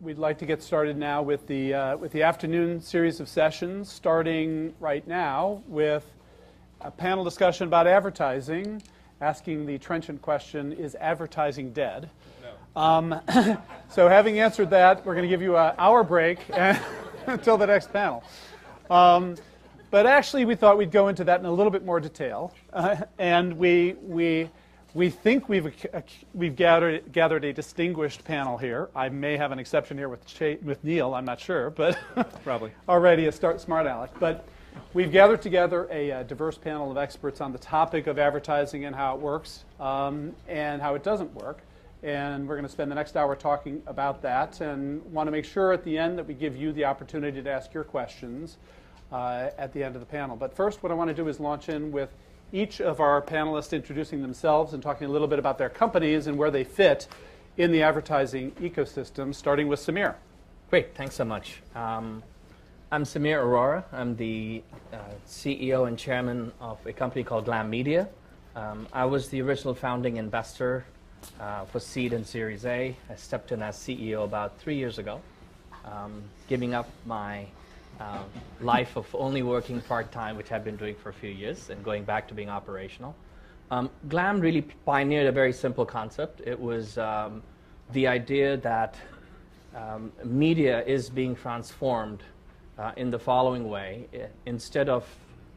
We'd like to get started now with the afternoon series of sessions, starting right now with a panel discussion about advertising, asking the trenchant question, is advertising dead? No. So having answered that, we're going to give you an hour break until the next panel. But actually, we thought we'd go into that in a little bit more detail. And we think we've gathered a distinguished panel here. I may have an exception here with Neil, I'm not sure, but probably already a smart aleck. But we've gathered together a diverse panel of experts on the topic of advertising and how it works and how it doesn't work. And we're going to spend the next hour talking about that and want to make sure at the end that we give you the opportunity to ask your questions at the end of the panel. But first, what I want to do is launch in with each of our panelists introducing themselves and talking a little bit about their companies and where they fit in the advertising ecosystem, starting with Samir. Great, thanks so much. I'm Samir Arora. I'm the CEO and chairman of a company called Glam Media. I was the original founding investor for Seed and Series A. I stepped in as CEO about 3 years ago, giving up my life of only working part-time, which I've been doing for a few years, and going back to being operational. Glam really pioneered a very simple concept. It was the idea that media is being transformed in the following way. Instead of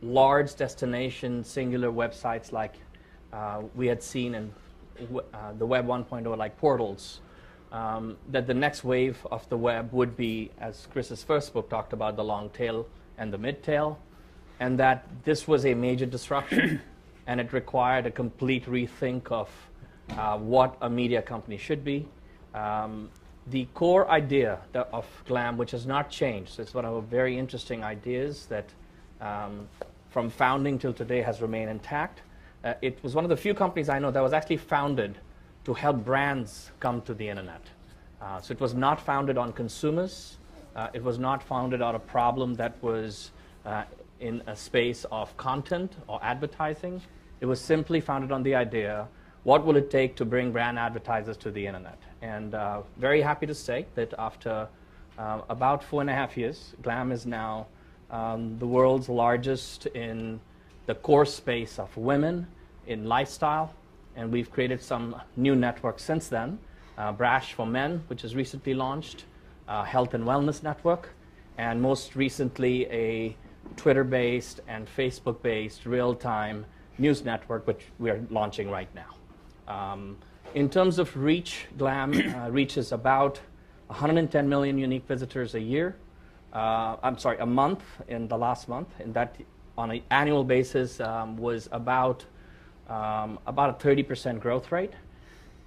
large destination singular websites like we had seen in the Web 1.0, like portals, that the next wave of the web would be, as Chris's first book talked about, the long tail and the mid tail, and that this was a major disruption and it required a complete rethink of what a media company should be. The core idea of Glam, which has not changed, so it's one of the very interesting ideas that from founding till today has remained intact. It was one of the few companies I know that was actually founded to help brands come to the internet. So it was not founded on consumers. It was not founded on a problem that was in a space of content or advertising. It was simply founded on the idea, what will it take to bring brand advertisers to the internet? And very happy to say that after about 4.5 years, Glam is now the world's largest in the core space of women in lifestyle. And we've created some new networks since then. Brash for Men, which is recently launched, Health and Wellness Network, and most recently a Twitter-based and Facebook-based real-time news network, which we are launching right now. In terms of reach, Glam reaches about 110 million unique visitors a year. A month in the last month, and that on an annual basis was about a 30% growth rate.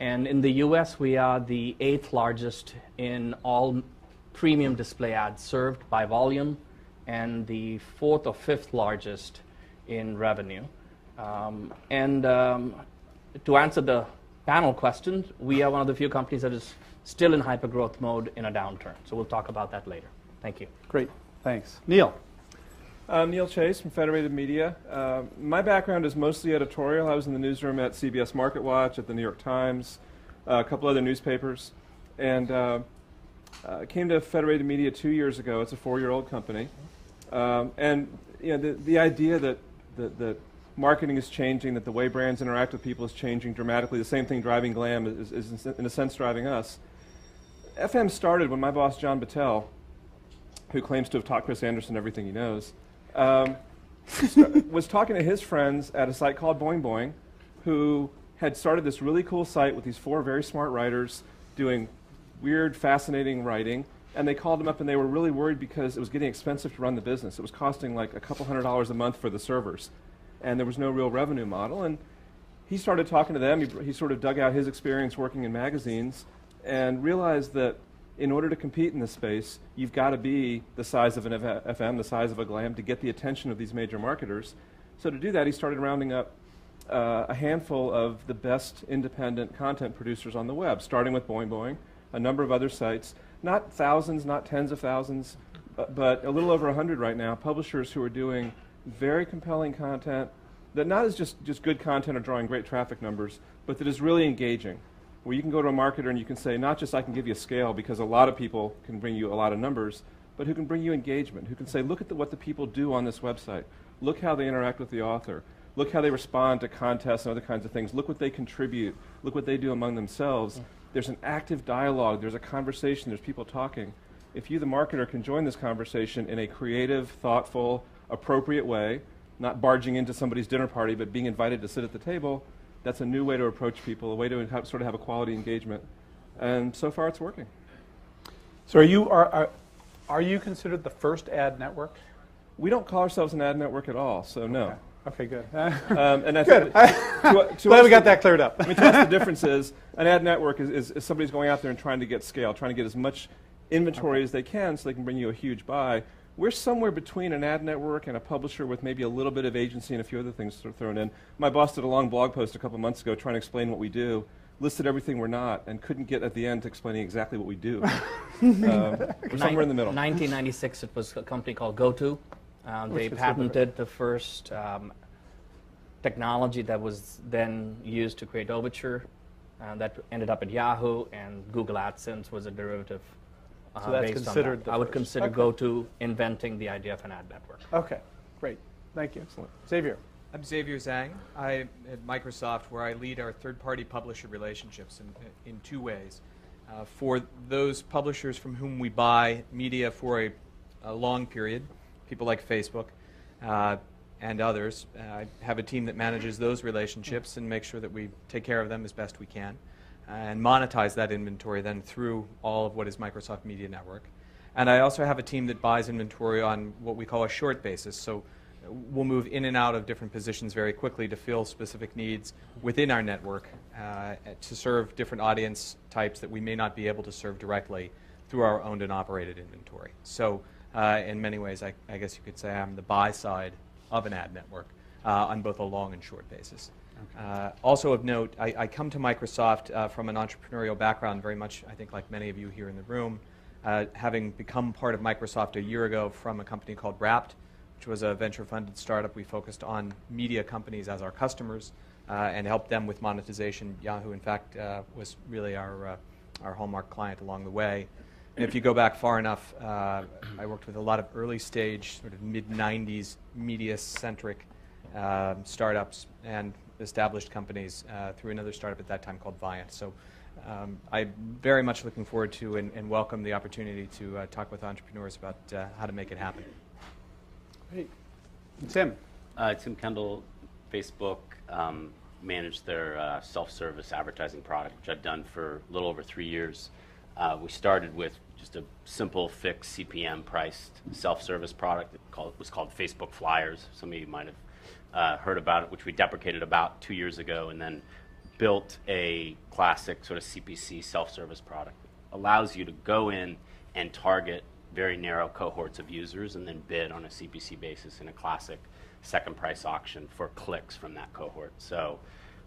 And in the US, we are the 8th largest in all premium display ads served by volume, and the 4th or 5th largest in revenue. To answer the panel question, we are one of the few companies that is still in hypergrowth mode in a downturn. So we'll talk about that later. Thank you. Great, thanks. Neil. I'm Neil Chase from Federated Media. My background is mostly editorial. I was in the newsroom at CBS Market Watch, at the New York Times, a couple other newspapers, and came to Federated Media 2 years ago. It's a 4-year-old company. And you know, the idea that marketing is changing, that the way brands interact with people is changing dramatically, the same thing driving Glam is in a sense driving us. FM started when my boss, John Battelle, who claims to have taught Chris Anderson everything he knows, was talking to his friends at a site called Boing Boing, who had started this really cool site with these 4 very smart writers doing weird, fascinating writing, and they called him up and they were really worried because it was getting expensive to run the business. It was costing like a couple $100 a month for the servers, and there was no real revenue model. And he started talking to them. He sort of dug out his experience working in magazines and realized that in order to compete in this space, you've got to be the size of an FM, the size of a Glam, to get the attention of these major marketers. So to do that, he started rounding up a handful of the best independent content producers on the web, starting with Boing Boing, a number of other sites, not thousands, not tens of thousands, but a little over 100 right now, publishers who are doing very compelling content, that not is just good content or drawing great traffic numbers, but that is really engaging, where you can go to a marketer and you can say, not just I can give you a scale because a lot of people can bring you a lot of numbers, but who can bring you engagement, who can say, look at what the people do on this website. Look how they interact with the author. Look how they respond to contests and other kinds of things. Look what they contribute. Look what they do among themselves. There's an active dialogue. There's a conversation. There's people talking. If you, the marketer, can join this conversation in a creative, thoughtful, appropriate way, not barging into somebody's dinner party, but being invited to sit at the table, that's a new way to approach people, a way to sort of have a quality engagement. And so far, it's working. So are you considered the first ad network? We don't call ourselves an ad network at all, so no. Okay, good. And I Good. think Glad we got that cleared up. I mean, to us, the difference is an ad network is somebody's going out there and trying to get scale, trying to get as much inventory as they can so they can bring you a huge buy. We're somewhere between an ad network and a publisher with maybe a little bit of agency and a few other things sort of thrown in. My boss did a long blog post a couple months ago trying to explain what we do, listed everything we're not, and couldn't get at the end to explaining exactly what we do. We're somewhere in the middle. 1996, it was a company called GoTo. They patented the first technology that was then used to create Overture. That ended up at Yahoo, and Google AdSense was a derivative. So that's based considered on that. the I would first. consider Okay. GoTo inventing the idea of an ad network. Okay, great. Thank you. Excellent. Xavier. I'm Xavier Zhang. I'm at Microsoft, where I lead our third-party publisher relationships in two ways. For those publishers from whom we buy media for a long period, people like Facebook and others, I have a team that manages those relationships and makes sure that we take care of them as best we can and monetize that inventory then through all of what is Microsoft Media Network. And I also have a team that buys inventory on what we call a short basis. So we'll move in and out of different positions very quickly to fill specific needs within our network to serve different audience types that we may not be able to serve directly through our owned and operated inventory. So in many ways, I guess you could say I'm the buy side of an ad network on both a long and short basis. Okay. Also of note, I come to Microsoft from an entrepreneurial background, very much, I think, like many of you here in the room, having become part of Microsoft a year ago from a company called Wrapped, which was a venture-funded startup. We focused on media companies as our customers and helped them with monetization. Yahoo, in fact, was really our hallmark client along the way. And if you go back far enough, I worked with a lot of early-stage, sort of mid-'90s media-centric startups and established companies through another startup at that time called Viant. So I'm very much looking forward to and welcome the opportunity to talk with entrepreneurs about how to make it happen. Great. Tim. Tim Kendall, Facebook, managed their self-service advertising product, which I've done for a little over 3 years. We started with just a simple fixed CPM priced self-service product that was called Facebook Flyers. Some of you might have heard about it, which we deprecated about 2 years ago, and then built a classic sort of CPC self-service product. It allows you to go in and target very narrow cohorts of users and then bid on a CPC basis in a classic second price auction for clicks from that cohort. So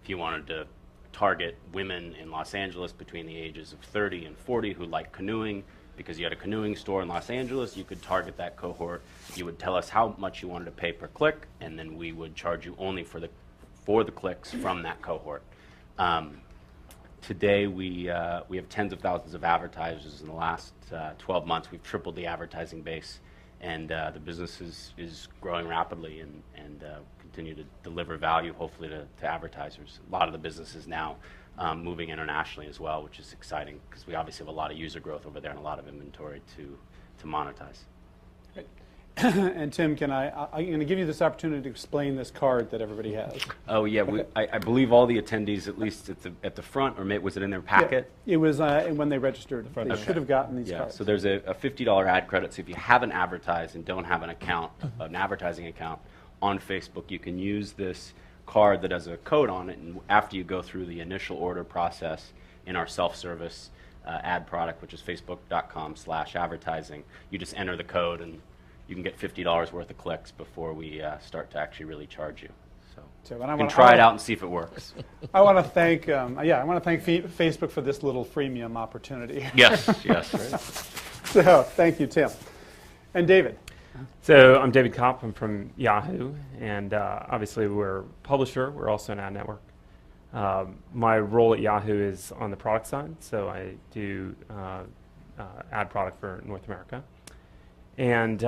if you wanted to target women in Los Angeles between the ages of 30 and 40 who like canoeing, because you had a canoeing store in Los Angeles, you could target that cohort. You would tell us how much you wanted to pay per click, and then we would charge you only for the clicks from that cohort. Today we have tens of thousands of advertisers. In the last 12 months, we've tripled the advertising base, and the business is growing rapidly and continue to deliver value, hopefully, to advertisers. A lot of the business is now moving internationally as well, which is exciting because we obviously have a lot of user growth over there and a lot of inventory to monetize. Great. And Tim, I'm going to give you this opportunity to explain this card that everybody has. Oh yeah, Okay. I believe all the attendees, at least at the front, or was it in their packet? Yeah, it was when they registered. They Okay. should have gotten these Yeah, cards. so there's a $50 ad credit. So if you haven't advertised and don't have an advertising account on Facebook, you can use this card that has a code on it, and after you go through the initial order process in our self-service ad product, which is facebook.com/advertising, you just enter the code and you can get $50 worth of clicks before we start to actually really charge you. So and I you can wanna- try it out and see if it works. I want to thank Facebook for this little freemium opportunity. Yes, yes. So thank you, Tim. And David. So I'm David Kopp. I'm from Yahoo, and obviously we're a publisher. We're also an ad network. My role at Yahoo is on the product side, so I do ad product for North America. And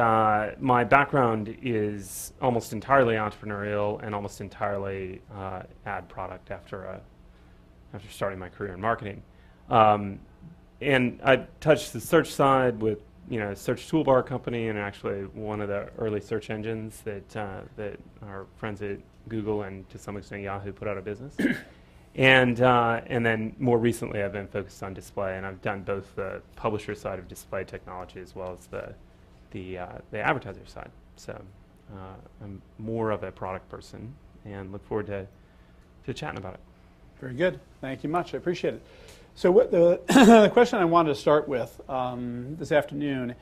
my background is almost entirely entrepreneurial and almost entirely ad product after starting my career in marketing. And I touched the search side with search toolbar company, and actually one of the early search engines that our friends at Google and to some extent Yahoo put out of business. And then more recently I've been focused on display, and I've done both the publisher side of display technology as well as the advertiser side. So I'm more of a product person and look forward to chatting about it. Very good. Thank you much. I appreciate it. So what the question I wanted to start with this afternoon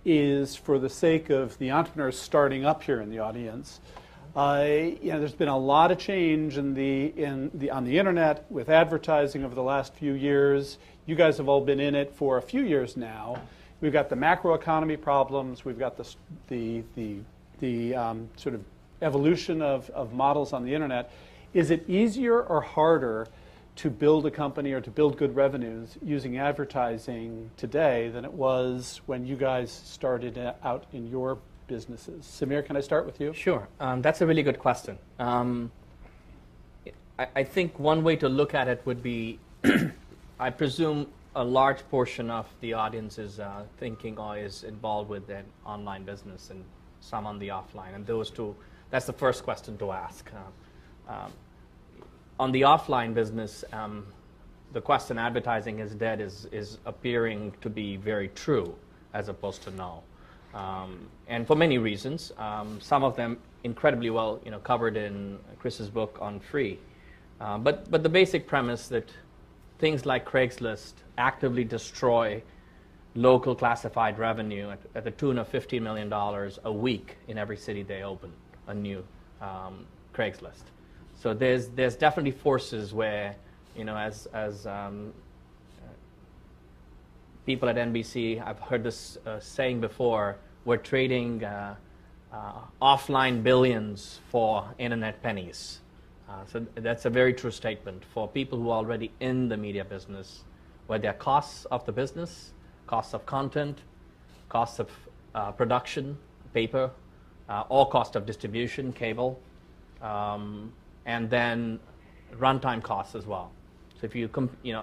is, for the sake of the entrepreneurs starting up here in the audience, there's been a lot of change on the internet with advertising over the last few years. You guys have all been in it for a few years now. We've got the macroeconomy problems. We've got the sort of evolution of models on the internet. Is it easier or harder to build a company or to build good revenues using advertising today than it was when you guys started out in your businesses? Samir, can I start with you? Sure. That's a really good question. I think one way to look at it would be, I presume a large portion of the audience is thinking or is involved with an online business and some on the offline. And those two, that's the first question to ask. On the offline business, the question advertising is dead is appearing to be very true as opposed to no. And for many reasons, some of them incredibly well covered in Chris's book on free. But the basic premise that things like Craigslist actively destroy local classified revenue at the tune of $15 million a week in every city they open a new Craigslist. So there's definitely forces where, as people at NBC, I've heard this saying before, we're trading offline billions for internet pennies. So that's a very true statement for people who are already in the media business, where their costs of the business, costs of content, costs of production, paper, all cost of distribution, cable, and then runtime costs as well. So if you,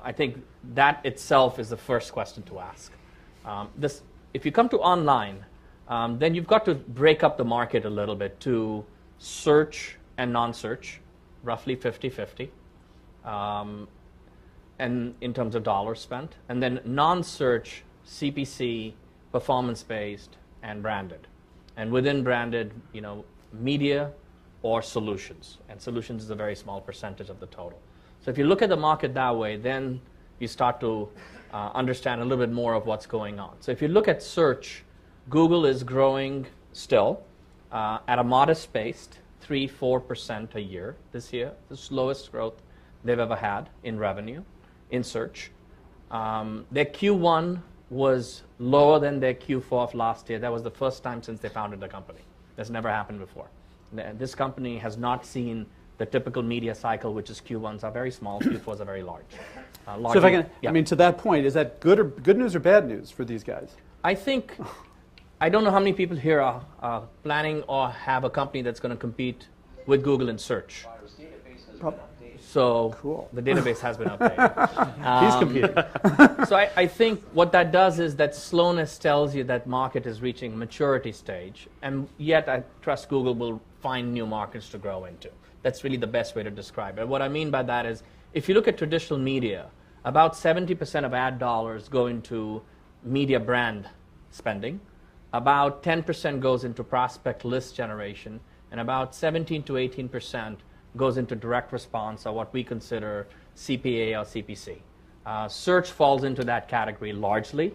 I think that itself is the first question to ask. If you come to online, then you've got to break up the market a little bit to search and non-search, roughly 50-50, and in terms of dollars spent, and then non-search, CPC, performance-based, and branded. And within branded, media or solutions. And solutions is a very small percentage of the total. So if you look at the market that way, then you start to understand a little bit more of what's going on. So if you look at search, Google is growing still at a modest pace, 3-4% a year this year, the slowest growth they've ever had in revenue in search. Their Q1 was lower than their Q4 of last year. That was the first time since they founded the company. That's never happened before. This company has not seen the typical media cycle, which is Q1s are very small, Q4s are very large. So if I can, yeah. To that point, is that good news or bad news for these guys? I think, I don't know how many people here are planning or have a company that's going to compete with Google in search. So cool. The database has been updated. He's competing. So I think what that does is that slowness tells you that market is reaching maturity stage, and yet I trust Google will find new markets to grow into. That's really the best way to describe it. What I mean by that is, if you look at traditional media, about 70% of ad dollars go into media brand spending, about 10% goes into prospect list generation, and about 17 to 18% goes into direct response, or what we consider CPA or CPC. Search falls into that category largely,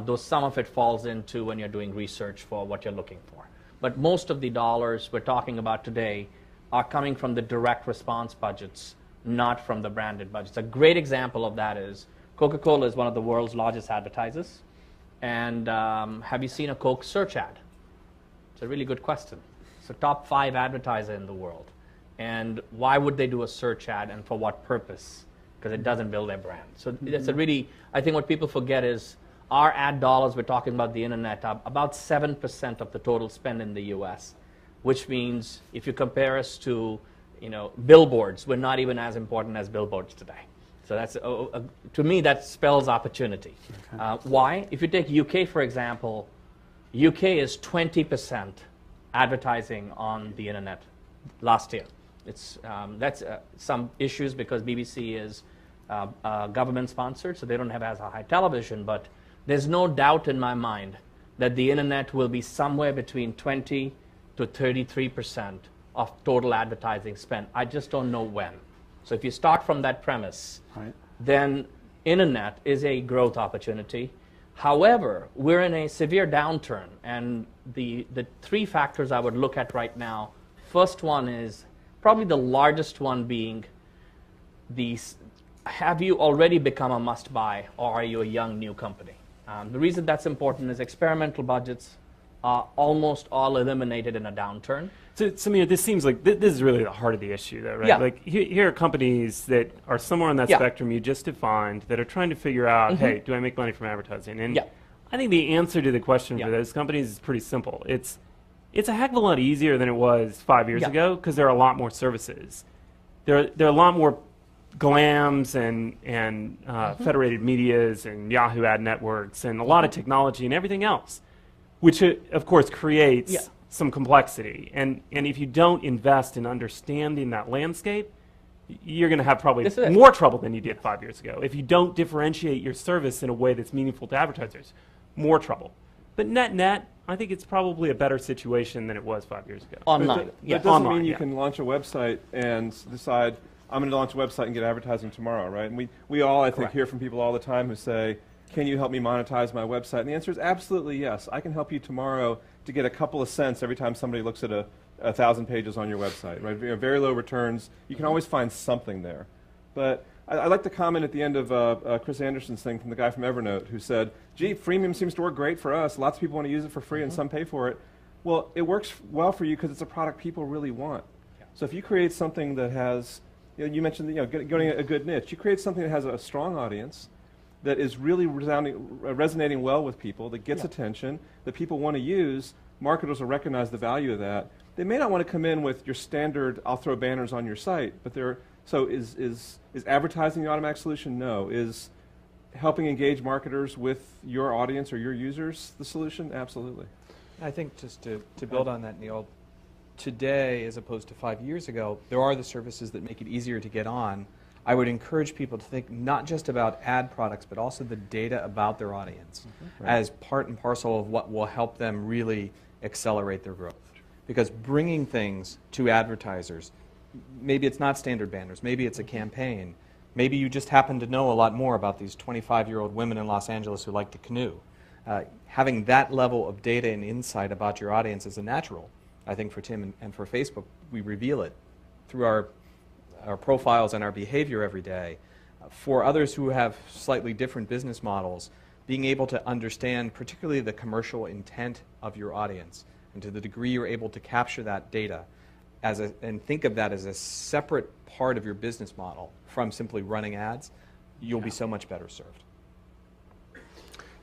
though some of it falls into when you're doing research for what you're looking for. But most of the dollars we're talking about today are coming from the direct response budgets, not from the branded budgets. A great example of that is Coca-Cola is one of the world's largest advertisers. And have you seen a Coke search ad? It's a really good question. So top 5 advertiser in the world. And why would they do a search ad and for what purpose? Because it doesn't build their brand. So it's a really, I think what people forget is our ad dollars, we're talking about the internet, are about 7% of the total spend in the US, which means if you compare us to billboards, we're not even as important as billboards today. So that's to me, that spells opportunity. Okay. Why? If you take UK, for example, UK is 20% advertising on the internet last year. It's that's some issues because BBC is government sponsored, so they don't have as high television, but there's no doubt in my mind that the internet will be somewhere between 20 to 33% of total advertising spend. I just don't know when. So if you start from that premise, right, then internet is a growth opportunity. However, we're in a severe downturn, and the 3 factors I would look at right now, first one is probably the largest one being have you already become a must-buy, or are you a young new company? The reason that's important is experimental budgets are almost all eliminated in a downturn. So Samir, this seems like this is really the heart of the issue, though, right? Yeah. Like here are companies that are somewhere on that spectrum you just defined that are trying to figure out, hey, do I make money from advertising? And I think the answer to the question for those companies is pretty simple. It's a heck of a lot easier than it was 5 years ago because there are a lot more services. There are a lot more Glams and Federated Medias and Yahoo ad networks and a lot of technology and everything else, which of course creates some complexity. And if you don't invest in understanding that landscape, you're going to have probably more trouble than you did 5 years ago. If you don't differentiate your service in a way that's meaningful to advertisers, more trouble. But net, I think it's probably a better situation than it was 5 years ago. Online. That doesn't mean you can launch a website and decide, I'm going to launch a website and get advertising tomorrow, right? And we all, I think, hear from people all the time who say, can you help me monetize my website? And the answer is absolutely yes. I can help you tomorrow to get a couple of cents every time somebody looks at 1,000 pages on your website, right? Very low returns. You can always find something there. But I like the comment at the end of Chris Anderson's thing from the guy from Evernote who said, gee, freemium seems to work great for us. Lots of people want to use it for free and some pay for it. Well, it works well for you because it's a product people really want. So if you create something that has, you mentioned getting a good niche. You create something that has a strong audience, that is really resonating well with people, that gets attention, that people want to use, marketers will recognize the value of that. They may not want to come in with your standard, I'll throw banners on your site, but so is advertising the automatic solution? No. Is helping engage marketers with your audience or your users the solution? Absolutely. I think just to build on that, Neil, today, as opposed to 5 years ago, there are the services that make it easier to get on. I would encourage people to think not just about ad products, but also the data about their audience as part and parcel of what will help them really accelerate their growth. Because bringing things to advertisers, maybe it's not standard banners, maybe it's a campaign, maybe you just happen to know a lot more about these 25-year-old women in Los Angeles who like to canoe. Having that level of data and insight about your audience is a natural. I think for Tim and for Facebook, we reveal it through our profiles and our behavior every day. For others who have slightly different business models, being able to understand particularly the commercial intent of your audience and to the degree you're able to capture that data and think of that as a separate part of your business model from simply running ads, you'll be so much better served.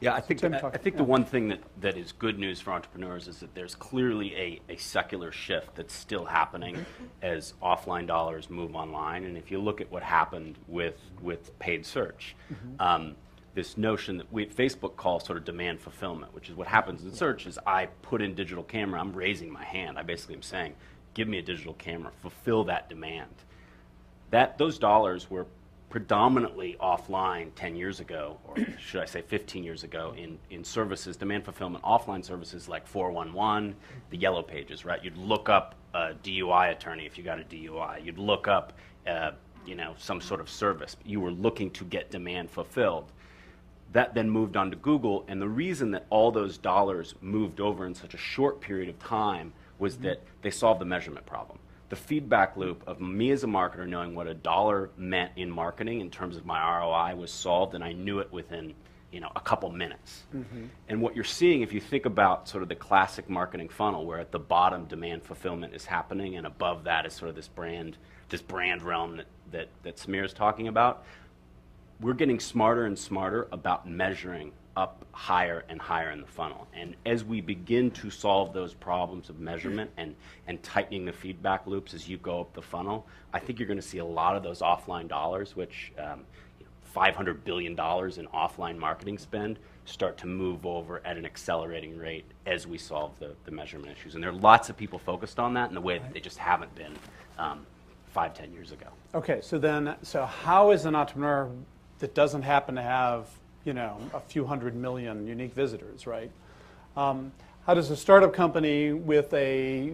Yeah, I think the one thing that is good news for entrepreneurs is that there's clearly a secular shift that's still happening as offline dollars move online. And if you look at what happened with paid search, this notion that Facebook calls sort of demand fulfillment, which is what happens in search is I put in digital camera, I'm raising my hand. I basically am saying, give me a digital camera, fulfill that demand. Those dollars were predominantly offline 10 years ago, or should I say 15 years ago, in services, demand fulfillment, offline services like 411, the yellow pages, right? You'd look up a DUI attorney if you got a DUI. You'd look up, some sort of service. You were looking to get demand fulfilled. That then moved on to Google, and the reason that all those dollars moved over in such a short period of time was that they solved the measurement problem. The feedback loop of me as a marketer knowing what a dollar meant in marketing in terms of my ROI was solved, and I knew it within a couple minutes. And what you're seeing, if you think about sort of the classic marketing funnel, where at the bottom demand fulfillment is happening, and above that is sort of this brand realm that Samir is talking about, we're getting smarter and smarter about measuring up higher and higher in the funnel. And as we begin to solve those problems of measurement and tightening the feedback loops as you go up the funnel, I think you're going to see a lot of those offline dollars, which $500 billion in offline marketing spend, start to move over at an accelerating rate as we solve the measurement issues. And there are lots of people focused on that in a way that they just haven't been 5-10 years ago. Okay, so how is an entrepreneur that doesn't happen to have, a few hundred million unique visitors, right? How does a startup company with a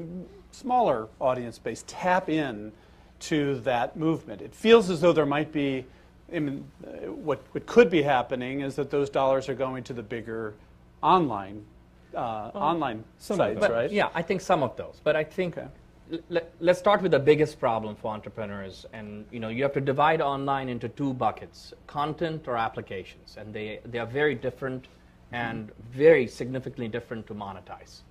smaller audience base tap in to that movement? It feels as though there might be, what could be happening is that those dollars are going to the bigger online sites, right? Yeah, I think some of those. But I think let's start with the biggest problem for entrepreneurs. And you have to divide online into two buckets: content or applications. And they are very different and very significantly different to monetize.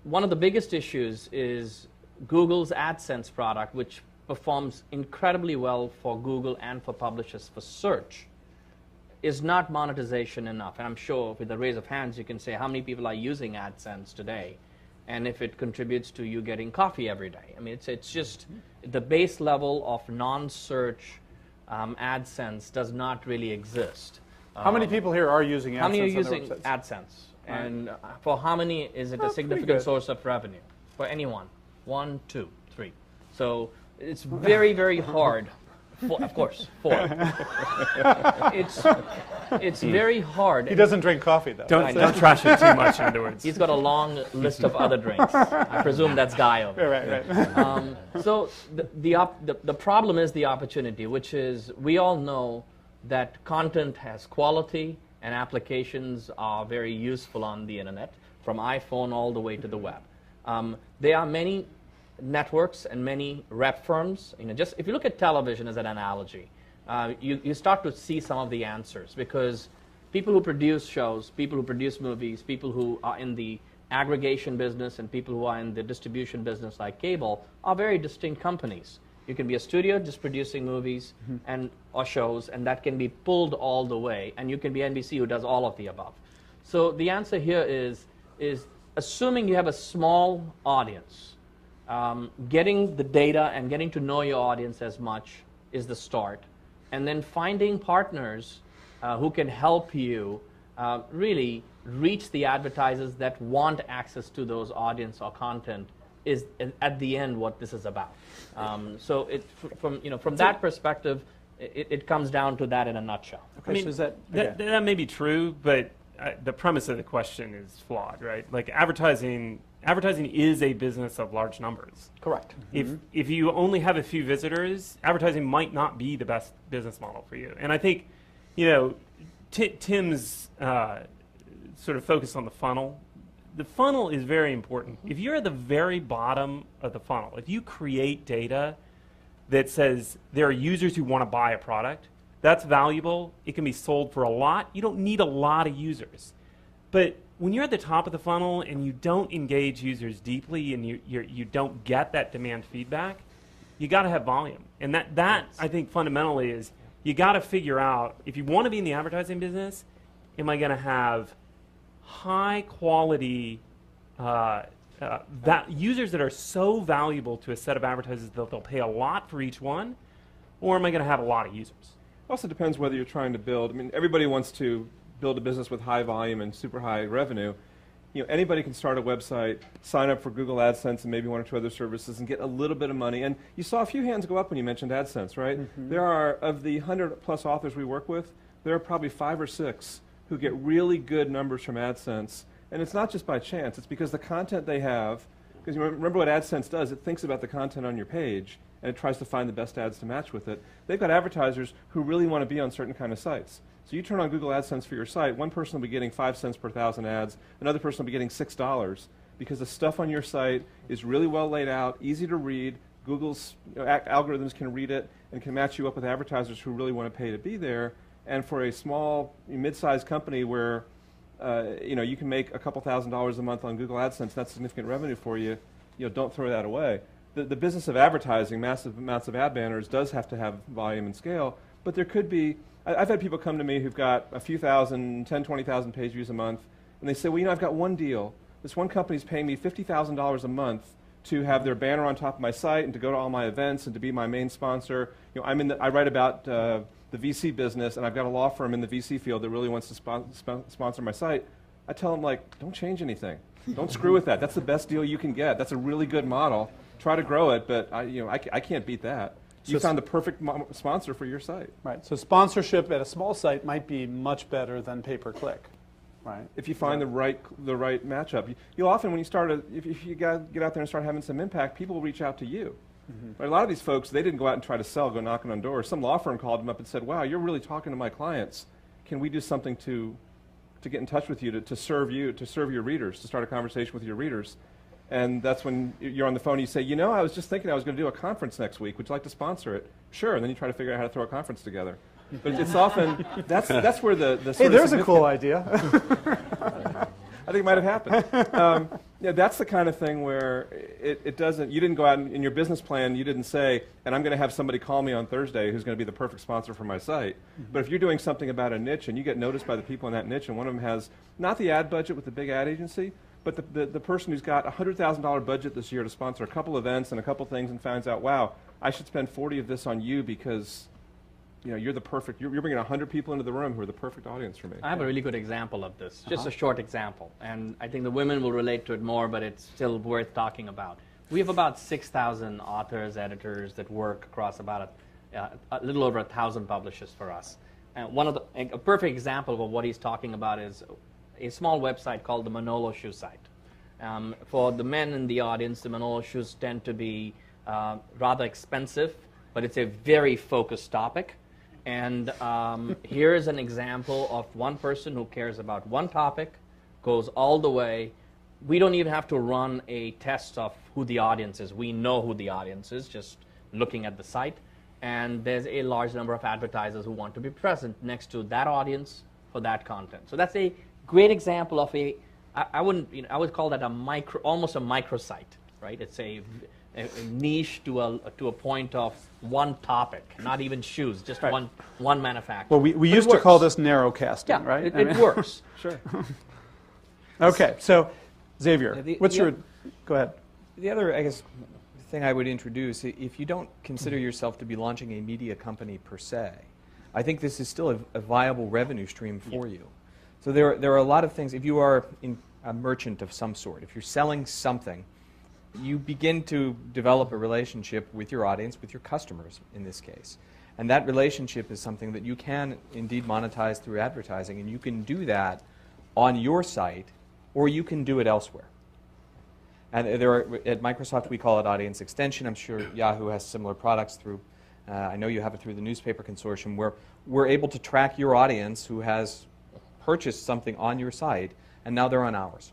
One of the biggest issues is Google's AdSense product, which performs incredibly well for Google and for publishers for search, is not monetization enough. And I'm sure with a raise of hands you can say how many people are using AdSense today, and if it contributes to you getting coffee every day. I mean, it's just the base level of non-search AdSense does not really exist. How many people here are using AdSense? How many are on their using websites? AdSense? And for how many is it a significant source of revenue? For anyone? 1, 2, 3. So it's very, very hard. Of course, 4. It's very hard. He doesn't drink coffee, though. Don't trash it too much, in other words. He's got a long list of other drinks. I presume that's Guy over there. Right. So the problem is the opportunity, which is we all know that content has quality and applications are very useful on the internet, from iPhone all the way to the web. There are many networks and many rep firms. Just if you look at television as an analogy, you start to see some of the answers, because people who produce shows, people who produce movies, people who are in the aggregation business, and people who are in the distribution business like cable are very distinct companies. You can be a studio just producing movies or shows, and that can be pulled all the way, and you can be NBC who does all of the above. So the answer here is assuming you have a small audience, getting the data and getting to know your audience as much is the start, and then finding partners who can help you really reach the advertisers that want access to those audience or content is at the end what this is about. So from that perspective, it comes down to that in a nutshell. Okay, I mean, so that may be true, but the premise of the question is flawed, right? Like advertising is a business of large numbers. Correct. If you only have a few visitors, advertising might not be the best business model for you. And I think, Tim's sort of focus on the funnel. The funnel is very important. If you're at the very bottom of the funnel, if you create data that says there are users who want to buy a product, that's valuable. It can be sold for a lot. You don't need a lot of users. But when you're at the top of the funnel and you don't engage users deeply and you don't get that demand feedback, you got to have volume. And that I think fundamentally is you got to figure out, if you want to be in the advertising business, am I going to have high quality users that are so valuable to a set of advertisers that they'll pay a lot for each one, or am I going to have a lot of users? It also depends whether you're trying to build. I mean, everybody wants to build a business with high volume and super high revenue. Anybody can start a website, sign up for Google AdSense and maybe 1 or 2 other services and get a little bit of money. And you saw a few hands go up when you mentioned AdSense, right? There are, of the 100+ authors we work with, there are probably 5 or 6 who get really good numbers from AdSense. And it's not just by chance. It's because the content they have, because remember what AdSense does, it thinks about the content on your page and it tries to find the best ads to match with it. They've got advertisers who really want to be on certain kind of sites. So you turn on Google AdSense for your site, one person will be getting 5 cents per 1,000 ads, another person will be getting $6, because the stuff on your site is really well laid out, easy to read. Google's algorithms can read it and can match you up with advertisers who really want to pay to be there. And for a small, mid-sized company where you can make a couple $1,000s a month on Google AdSense, that's significant revenue for you. Don't throw that away. The business of advertising, massive amounts of ad banners, does have to have volume and scale. But there could be, I've had people come to me who've got a few thousand, 10, 20,000 page views a month, and they say, well, I've got one deal. This one company's paying me $50,000 a month to have their banner on top of my site and to go to all my events and to be my main sponsor. I write about the VC business, and I've got a law firm in the VC field that really wants to sponsor my site. I tell them, don't change anything. Don't screw with that. That's the best deal you can get. That's a really good model. Try to grow it, but I can't beat that. You found the perfect sponsor for your site. Right. So sponsorship at a small site might be much better than pay-per-click. Right. If you find the right matchup, you'll often, when you start, if you get out there and start having some impact, people will reach out to you. Mm-hmm. Right? A lot of these folks, they didn't go out and try to sell, go knocking on doors. Some law firm called them up and said, "Wow, you're really talking to my clients. Can we do something to get in touch with you, to serve your readers, to start a conversation with your readers?" And that's when you're on the phone and you say, I was just thinking I was going to do a conference next week. Would you like to sponsor it? Sure. And then you try to figure out how to throw a conference together. But it's often, that's where the sort hey, of there's a cool idea. I think it might have happened. That's the kind of thing where it doesn't, you didn't go out in your business plan, you didn't say, and I'm going to have somebody call me on Thursday who's going to be the perfect sponsor for my site. Mm-hmm. But if you're doing something about a niche and you get noticed by the people in that niche, and one of them has not the ad budget with the big ad agency, but the person who's got a $100,000 budget this year to sponsor a couple events and a couple things and finds out, wow, I should spend 40 of this on you because you're the perfect, you're bringing 100 people into the room who are the perfect audience for me. I have a really good example of this, just a short example. And I think the women will relate to it more, but it's still worth talking about. We have about 6,000 authors, editors that work across about a little over 1,000 publishers for us. And a perfect example of what he's talking about is a small website called the Manolo Shoe Site. For the men in the audience, the Manolo shoes tend to be rather expensive, but it's a very focused topic. And here is an example of one person who cares about one topic, goes all the way. We don't even have to run a test of who the audience is. We know who the audience is, just looking at the site. And there's a large number of advertisers who want to be present next to that audience for that content. So that's a great example of I would call that almost a microsite, right? It's a niche to a point of one topic, not even shoes, just one manufacturer. Well, we used to call this narrowcasting, right? It works. Sure. Okay, so Xavier, go ahead. The other, I guess, thing I would introduce, if you don't consider yourself to be launching a media company per se, I think this is still a viable revenue stream for you. So there are a lot of things. If you are a merchant of some sort, if you're selling something, you begin to develop a relationship with your audience, with your customers in this case. And that relationship is something that you can indeed monetize through advertising, and you can do that on your site, or you can do it elsewhere. And at Microsoft, we call it audience extension. I'm sure Yahoo has similar products through, I know you have it through the newspaper consortium, where we're able to track your audience who has purchased something on your site, and now they're on ours.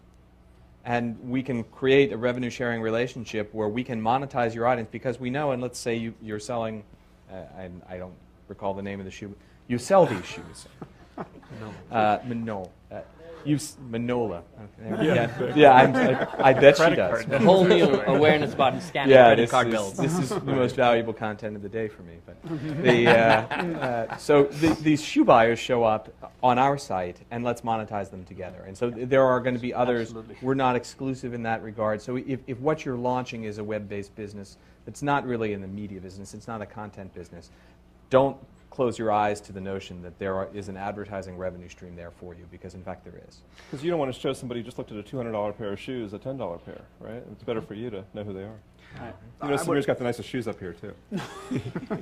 And we can create a revenue sharing relationship where we can monetize your audience because we know, and let's say you're selling, I don't recall the name of the shoe, you sell these shoes. Manola. I bet she does. A whole new awareness about scanning credit card bills. This is the most valuable content of the day for me. But so these shoe buyers show up on our site, and let's monetize them together. And so there are going to be others. Absolutely. We're not exclusive in that regard. So if what you're launching is a web-based business, it's not really in the media business. It's not a content business. Don't close your eyes to the notion that there is an advertising revenue stream there for you, because in fact there is. Because you don't want to show somebody who just looked at a $200 pair of shoes a $10 pair, right? It's better for you to know who they are. Right. Samir's got the nicest shoes up here too.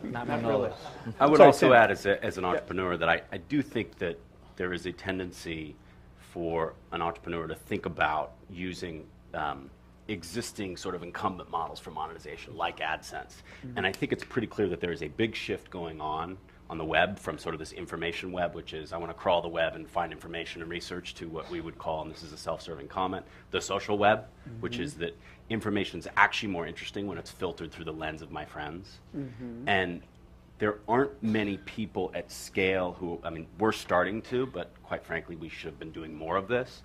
Not really. I would also add as an entrepreneur that I do think that there is a tendency for an entrepreneur to think about using existing sort of incumbent models for monetization, like AdSense. Mm-hmm. And I think it's pretty clear that there is a big shift going on the web from sort of this information web, which is I want to crawl the web and find information and research, to what we would call, and this is a self-serving comment, the social web, mm-hmm. which is that information is actually more interesting when it's filtered through the lens of my friends. Mm-hmm. And there aren't many people at scale who, I mean, we're starting to, but quite frankly, we should have been doing more of this,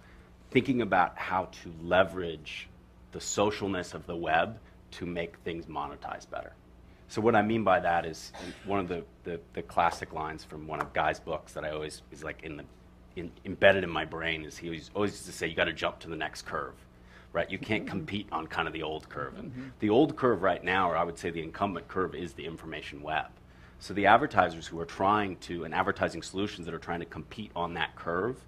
thinking about how to leverage the socialness of the web to make things monetize better. So what I mean by that is one of the classic lines from one of Guy's books that I always is like embedded in my brain is he always used to say, you got to jump to the next curve, right? You can't compete on kind of the old curve. And the old curve right now, or I would say the incumbent curve, is the information web. So the advertisers who are trying to, and advertising solutions that are trying to compete on that curve,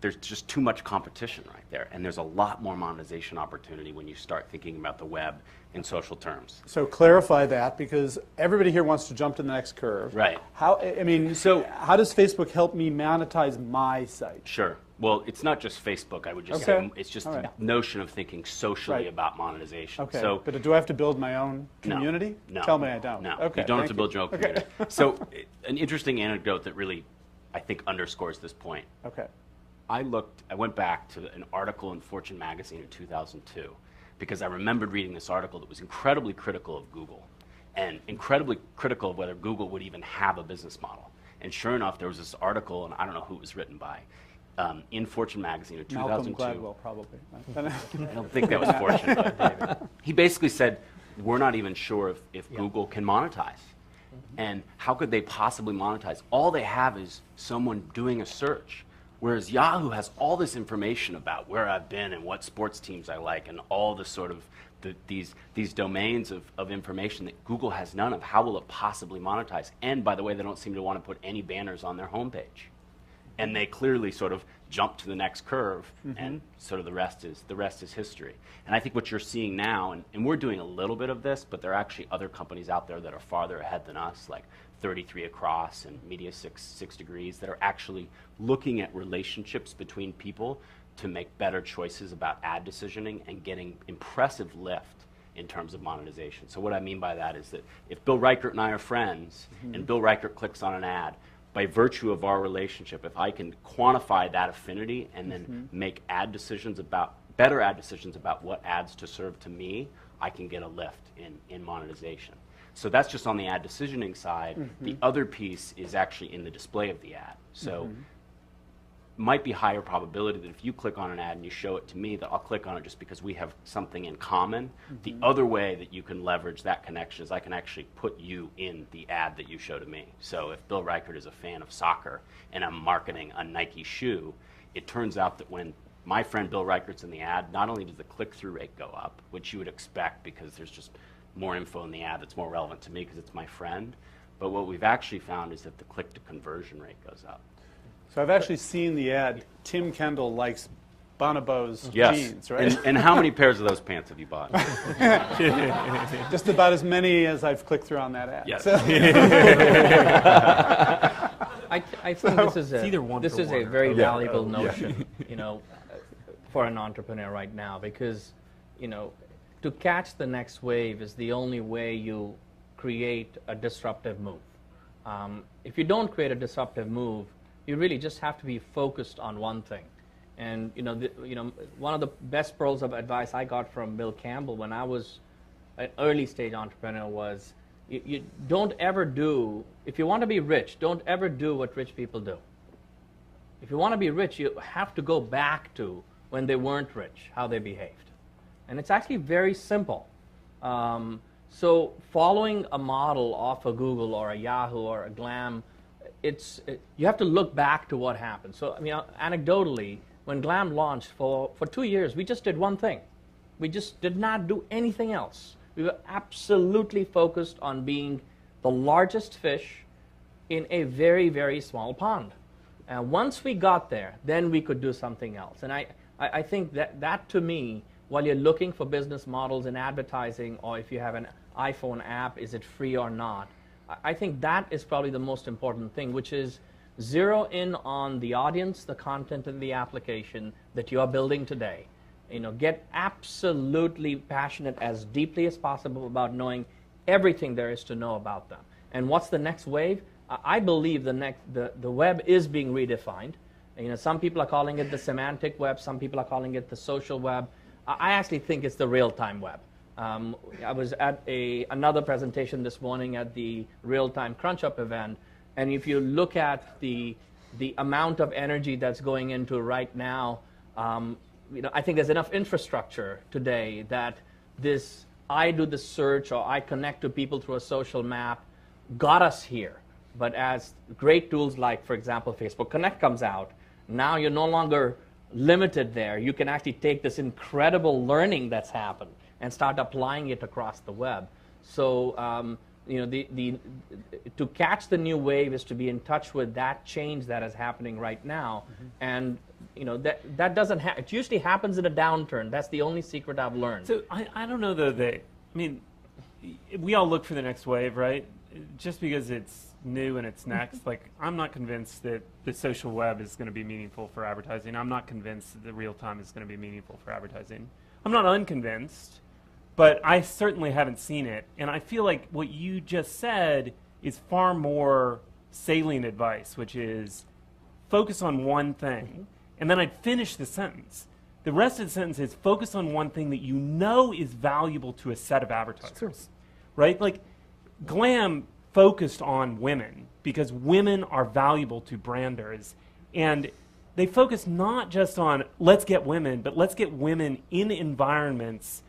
there's just too much competition right there. And there's a lot more monetization opportunity when you start thinking about the web in social terms. So clarify that, because everybody here wants to jump to the next curve. Right. How, I mean, So- how does Facebook help me monetize my site? Sure. Well, it's not just Facebook, I would just Okay. say. It's just All the right. notion of thinking socially Right. about monetization. Okay, So, but do I have to build my own No. community? No. Tell me I don't. No, Okay, you don't have thank to build your own Okay. community. So, an interesting anecdote that really, I think, underscores this point. Okay. I went back to an article in Fortune magazine in 2002 because I remembered reading this article that was incredibly critical of Google and incredibly critical of whether Google would even have a business model. And sure enough, there was this article, and I don't know who it was written by, in Fortune magazine in 2002. Malcolm Gladwell, probably. I don't think that was Fortune, but he basically said, we're not even sure if Google can monetize. And how could they possibly monetize? All they have is someone doing a search. Whereas Yahoo has all this information about where I've been and what sports teams I like and all the sort of these domains of information that Google has none of. How will it possibly monetize? And by the way, they don't seem to want to put any banners on their homepage. And they clearly sort of jump to the next curve, and sort of the rest is history. And I think what you're seeing now, and we're doing a little bit of this, but there are actually other companies out there that are farther ahead than us, like 33 Across and Media 6 Degrees, that are actually looking at relationships between people to make better choices about ad decisioning and getting impressive lift in terms of monetization. So what I mean by that is that if Bill Reichert and I are friends, and Bill Reichert clicks on an ad, by virtue of our relationship, if I can quantify that affinity and then make better ad decisions about what ads to serve to me, I can get a lift in monetization. So that's just on the ad decisioning side. The other piece is actually in the display of the ad. So might be higher probability that if you click on an ad and you show it to me, that I'll click on it just because we have something in common. The other way that you can leverage that connection is I can actually put you in the ad that you show to me. So if Bill Reichert is a fan of soccer and I'm marketing a Nike shoe, it turns out that when my friend Bill Reichert's in the ad, not only does the click-through rate go up, which you would expect because there's just more info in the ad that's more relevant to me because it's my friend, but what we've actually found is that the click-to-conversion rate goes up. So I've actually seen the ad, Tim Kendall likes Bonobos Yes. jeans, right? And how many pairs of those pants have you bought? Just about as many as I've clicked through on that ad. Yes. So- I think this is either one this for is one a or very both. valuable notion, for an entrepreneur right now, because, to catch the next wave is the only way you create a disruptive move. If you don't create a disruptive move, you really just have to be focused on one thing. And one of the best pearls of advice I got from Bill Campbell when I was an early stage entrepreneur was, you don't ever do, if you want to be rich, don't ever do what rich people do. If you want to be rich, you have to go back to when they weren't rich, how they behaved. And it's actually very simple. So following a model off a Google or a Yahoo or a Glam, you have to look back to what happened. So, anecdotally, when Glam launched, for 2 years, we just did one thing. We just did not do anything else. We were absolutely focused on being the largest fish in a very, very small pond. And once we got there, then we could do something else. And I think that to me, while you're looking for business models in advertising, or if you have an iPhone app, is it free or not? I think that is probably the most important thing, which is zero in on the audience, the content, and the application that you are building today. Get absolutely passionate as deeply as possible about knowing everything there is to know about them. And what's the next wave? I believe the web is being redefined. Some people are calling it the semantic web. Some people are calling it the social web. I actually think it's the real-time web. I was at another presentation this morning at the real-time crunch-up event, and if you look at the amount of energy that's going into right now, I think there's enough infrastructure today that I do the search or I connect to people through a social map got us here. But as great tools like, for example, Facebook Connect comes out, now you're no longer limited there. You can actually take this incredible learning that's happened and start applying it across the web. So to catch the new wave is to be in touch with that change that is happening right now. And that doesn't it usually happens in a downturn. That's the only secret I've learned. So I don't know though that, we all look for the next wave, right? Just because it's new and it's next, like I'm not convinced that the social web is going to be meaningful for advertising. I'm not convinced that the real time is going to be meaningful for advertising. I'm not unconvinced, but I certainly haven't seen it. And I feel like what you just said is far more salient advice, which is focus on one thing. And then I'd finish the sentence. The rest of the sentence is focus on one thing that you know is valuable to a set of advertisers. Right? Like Glam focused on women because women are valuable to branders. And they focus not just on let's get women, but let's get women in environments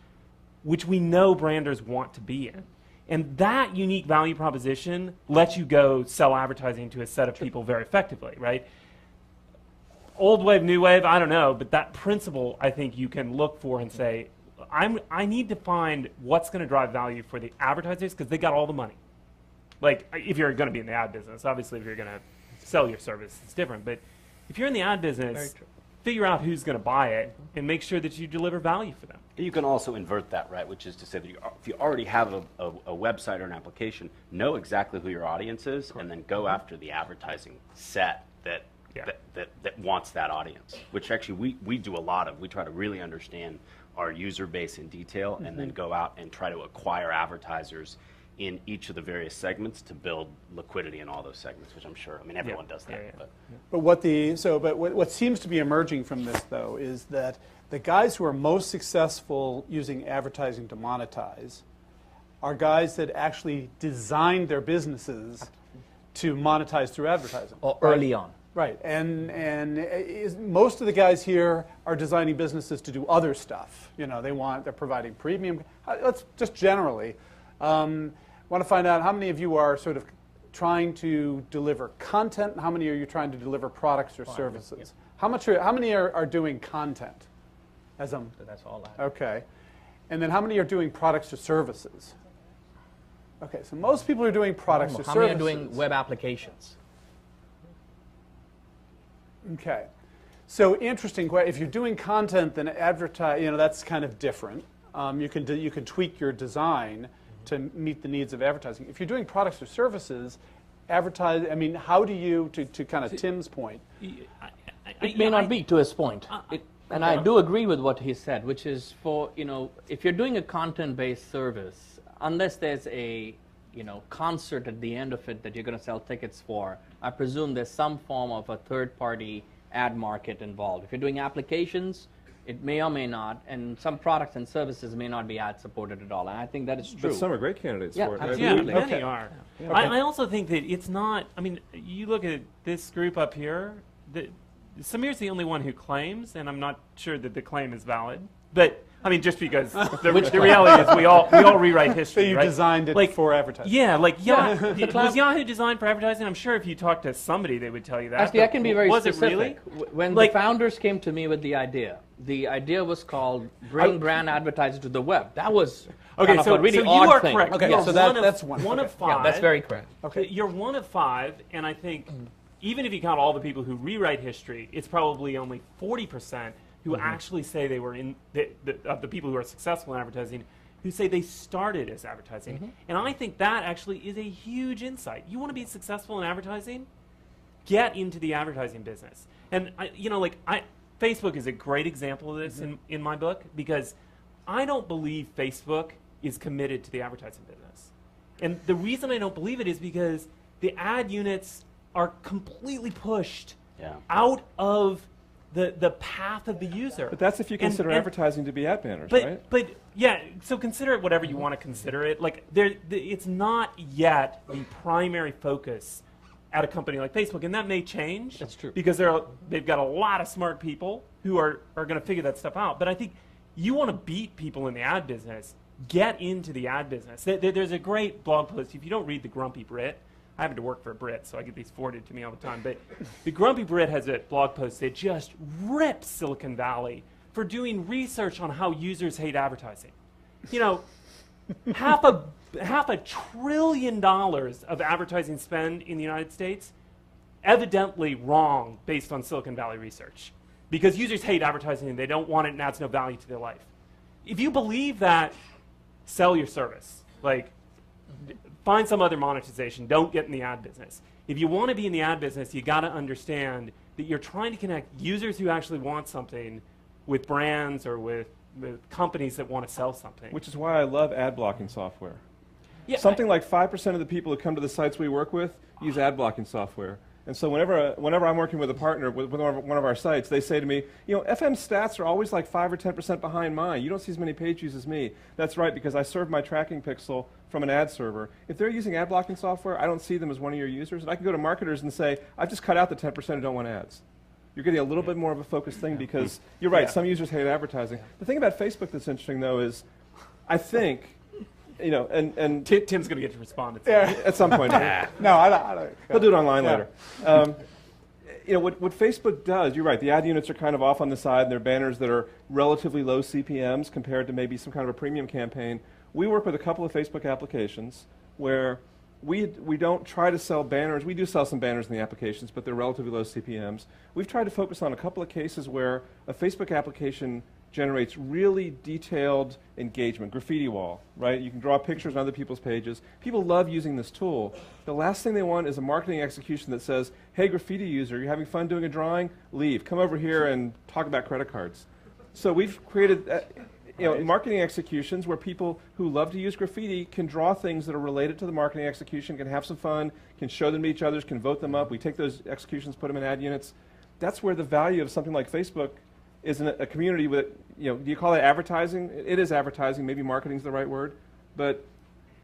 which we know branders want to be in. And that unique value proposition lets you go sell advertising to a set of people very effectively, right? Old wave, new wave, I don't know, but that principle I think you can look for and say, I need to find what's going to drive value for the advertisers because they got all the money. Like, if you're going to be in the ad business, obviously if you're going to sell your service, it's different. But if you're in the ad business, figure out who's going to buy it and make sure that you deliver value for them. You can also invert that, right? Which is to say that if you already have a website or an application, know exactly who your audience is, and then go after the advertising set that wants that audience. Which actually we do a lot of. We try to really understand our user base in detail, and then go out and try to acquire advertisers in each of the various segments to build liquidity in all those segments, which I'm sure, everyone does that. But what seems to be emerging from this, though, is that the guys who are most successful using advertising to monetize are guys that actually designed their businesses to monetize through advertising. Or early on. Right, and most of the guys here are designing businesses to do other stuff. They're providing premium. Let's just generally. Want to find out how many of you are sort of trying to deliver content, and how many are you trying to deliver products or services? How many are doing content? That's all that. Okay, and then how many are doing products or services? Okay, so most people are doing products or services. How many are doing web applications? Okay, so interesting. If you're doing content, then advertise. That's kind of different. You can tweak your design to meet the needs of advertising. If you're doing products or services, advertise. How do you, to kind of Tim's point? It may not be to his point. And I do agree with what he said, which is if you're doing a content-based service, unless there's a concert at the end of it that you're going to sell tickets for, I presume there's some form of a third-party ad market involved. If you're doing applications, it may or may not, and some products and services may not be ad-supported at all, and I think that is true. But some are great candidates for it. Absolutely. Yeah, many are. Okay. I also think that it's not, you look at this group up here, Sameer's the only one who claims, and I'm not sure that the claim is valid, but just because the reality is we all rewrite history. So you right? designed it for advertising. Yeah, was Yahoo designed for advertising? I'm sure if you talk to somebody, they would tell you that. Actually, I can be very specific. Was it really? When the founders came to me with the idea was called bring brand advertising to the web. That was kind of a really odd you are thing. correct. Okay, so that's one of five. Yeah, that's very correct. Okay, you're one of five, and I think even if you count all the people who rewrite history, it's probably only 40% who actually say they were of the people who are successful in advertising, who say they started as advertising. And I think that actually is a huge insight. You want to be successful in advertising? Get into the advertising business. And Facebook is a great example of this in my book, because I don't believe Facebook is committed to the advertising business. And the reason I don't believe it is because the ad units are completely pushed out of the path of the user. But that's if you consider And- advertising to be ad banners, But right? but yeah, so consider it whatever you want to consider it. Like it's not yet the primary focus at a company like Facebook, and that may change. That's true. Because they've got a lot of smart people who are going to figure that stuff out. But I think you want to beat people in the ad business. Get into the ad business. There's a great blog post. If you don't read The Grumpy Brit, I happen to work for a Brit, so I get these forwarded to me all the time. But The Grumpy Brit has a blog post that just rips Silicon Valley for doing research on how users hate advertising. You know, half a $1 trillion of advertising spend in the United States, evidently wrong based on Silicon Valley research. Because users hate advertising and they don't want it and adds no value to their life. If you believe that, sell your service. Like, find some other monetization. Don't get in the ad business. If you want to be in the ad business, you got to understand that you're trying to connect users who actually want something with brands or with companies that want to sell something. Which is why I love ad blocking software. Yeah, Something like 5% of the people who come to the sites we work with use ad blocking software. And so whenever I'm working with a partner with one of our sites, they say to me, you know, FM's stats are always like 5 or 10% behind mine. You don't see as many page views as me. That's right, because I serve my tracking pixel from an ad server. If they're using ad blocking software, I don't see them as one of your users. And I can go to marketers and say, I've just cut out the 10% who don't want ads. You're getting a little bit more of a focused thing because you're right, some users hate advertising. The thing about Facebook that's interesting, though, is I think, you know, and Tim's going to get to respond at some point. at some point. No, I don't. He'll do it online Yeah. later. You know, what Facebook does, you're right, the ad units are kind of off on the side, and they're banners that are relatively low CPMs compared to maybe some kind of a premium campaign. We work with a couple of Facebook applications where we don't try to sell banners. We do sell some banners in the applications, but they're relatively low CPMs. We've tried to focus on a couple of cases where a Facebook application generates really detailed engagement, graffiti wall, right? You can draw pictures on other people's pages. People love using this tool. The last thing they want is a marketing execution that says, hey, graffiti user, you're having fun doing a drawing? Leave. Come over here and talk about credit cards. So we've created marketing executions where people who love to use graffiti can draw things that are related to the marketing execution, can have some fun, can show them to each other, can vote them up. We take those executions, put them in ad units. That's where the value of something like Facebook is in a community with, you know, do you call it advertising? It is advertising, maybe marketing is the right word, but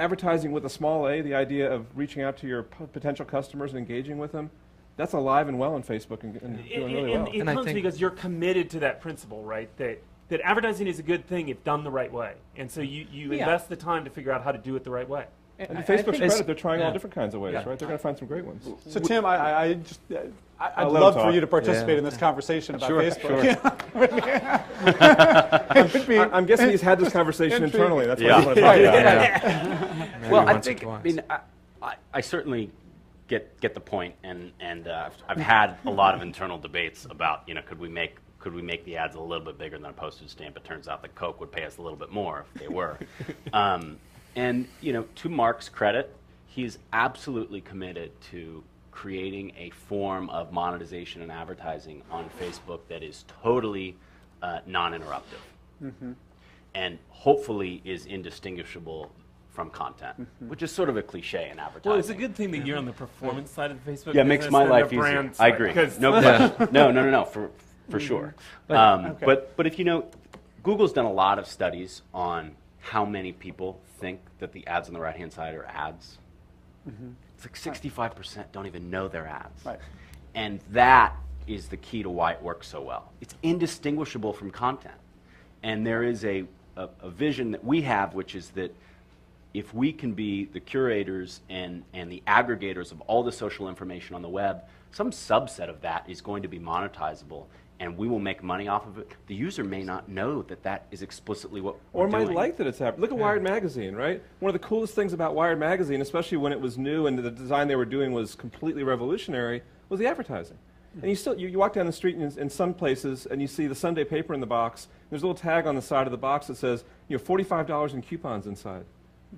advertising with a small a, the idea of reaching out to your potential customers and engaging with them, that's alive and well in Facebook and doing really well. It comes because you're committed to that principle, right? That advertising is a good thing if done the right way. And so you invest the time to figure out how to do it the right way. And to Facebook's credit, they're trying all different kinds of ways, right? They're going to find some great ones. So Tim, I'd I'll let love him for talk. you to participate in this conversation about Facebook. I'm guessing he's had this conversation internally. That's why Yeah. he's want to talk about it. Well, I think, I mean, I certainly get the point, and I've had a lot of internal debates about, you know, could we make the ads a little bit bigger than a postage stamp? It turns out that Coke would pay us a little bit more if they were. And, you know, to Mark's credit, he's absolutely committed to creating a form of monetization and advertising on Facebook that is totally non-interruptive, and hopefully is indistinguishable from content, which is sort of a cliche in advertising. Well, it's a good thing that you're on the performance side of the Facebook Yeah, it makes business my than life the easier. brand I side, agree. 'cause- No question. No, for sure. But if you know, Google's done a lot of studies on how many people think that the ads on the right-hand side are ads. It's like 65% don't even know they're ads. Right. And that is the key to why it works so well. It's indistinguishable from content. And there is a vision that we have, which is that if we can be the curators and the aggregators of all the social information on the web, some subset of that is going to be monetizable, and we will make money off of it. The user may not know that that is explicitly what we're Or might doing. like that it's happening. Look at Wired Magazine, right? One of the coolest things about Wired Magazine, especially when it was new and the design they were doing was completely revolutionary, was the advertising. And you walk down the street in some places and you see the Sunday paper in the box. There's a little tag on the side of the box that says, you know, $45 in coupons inside.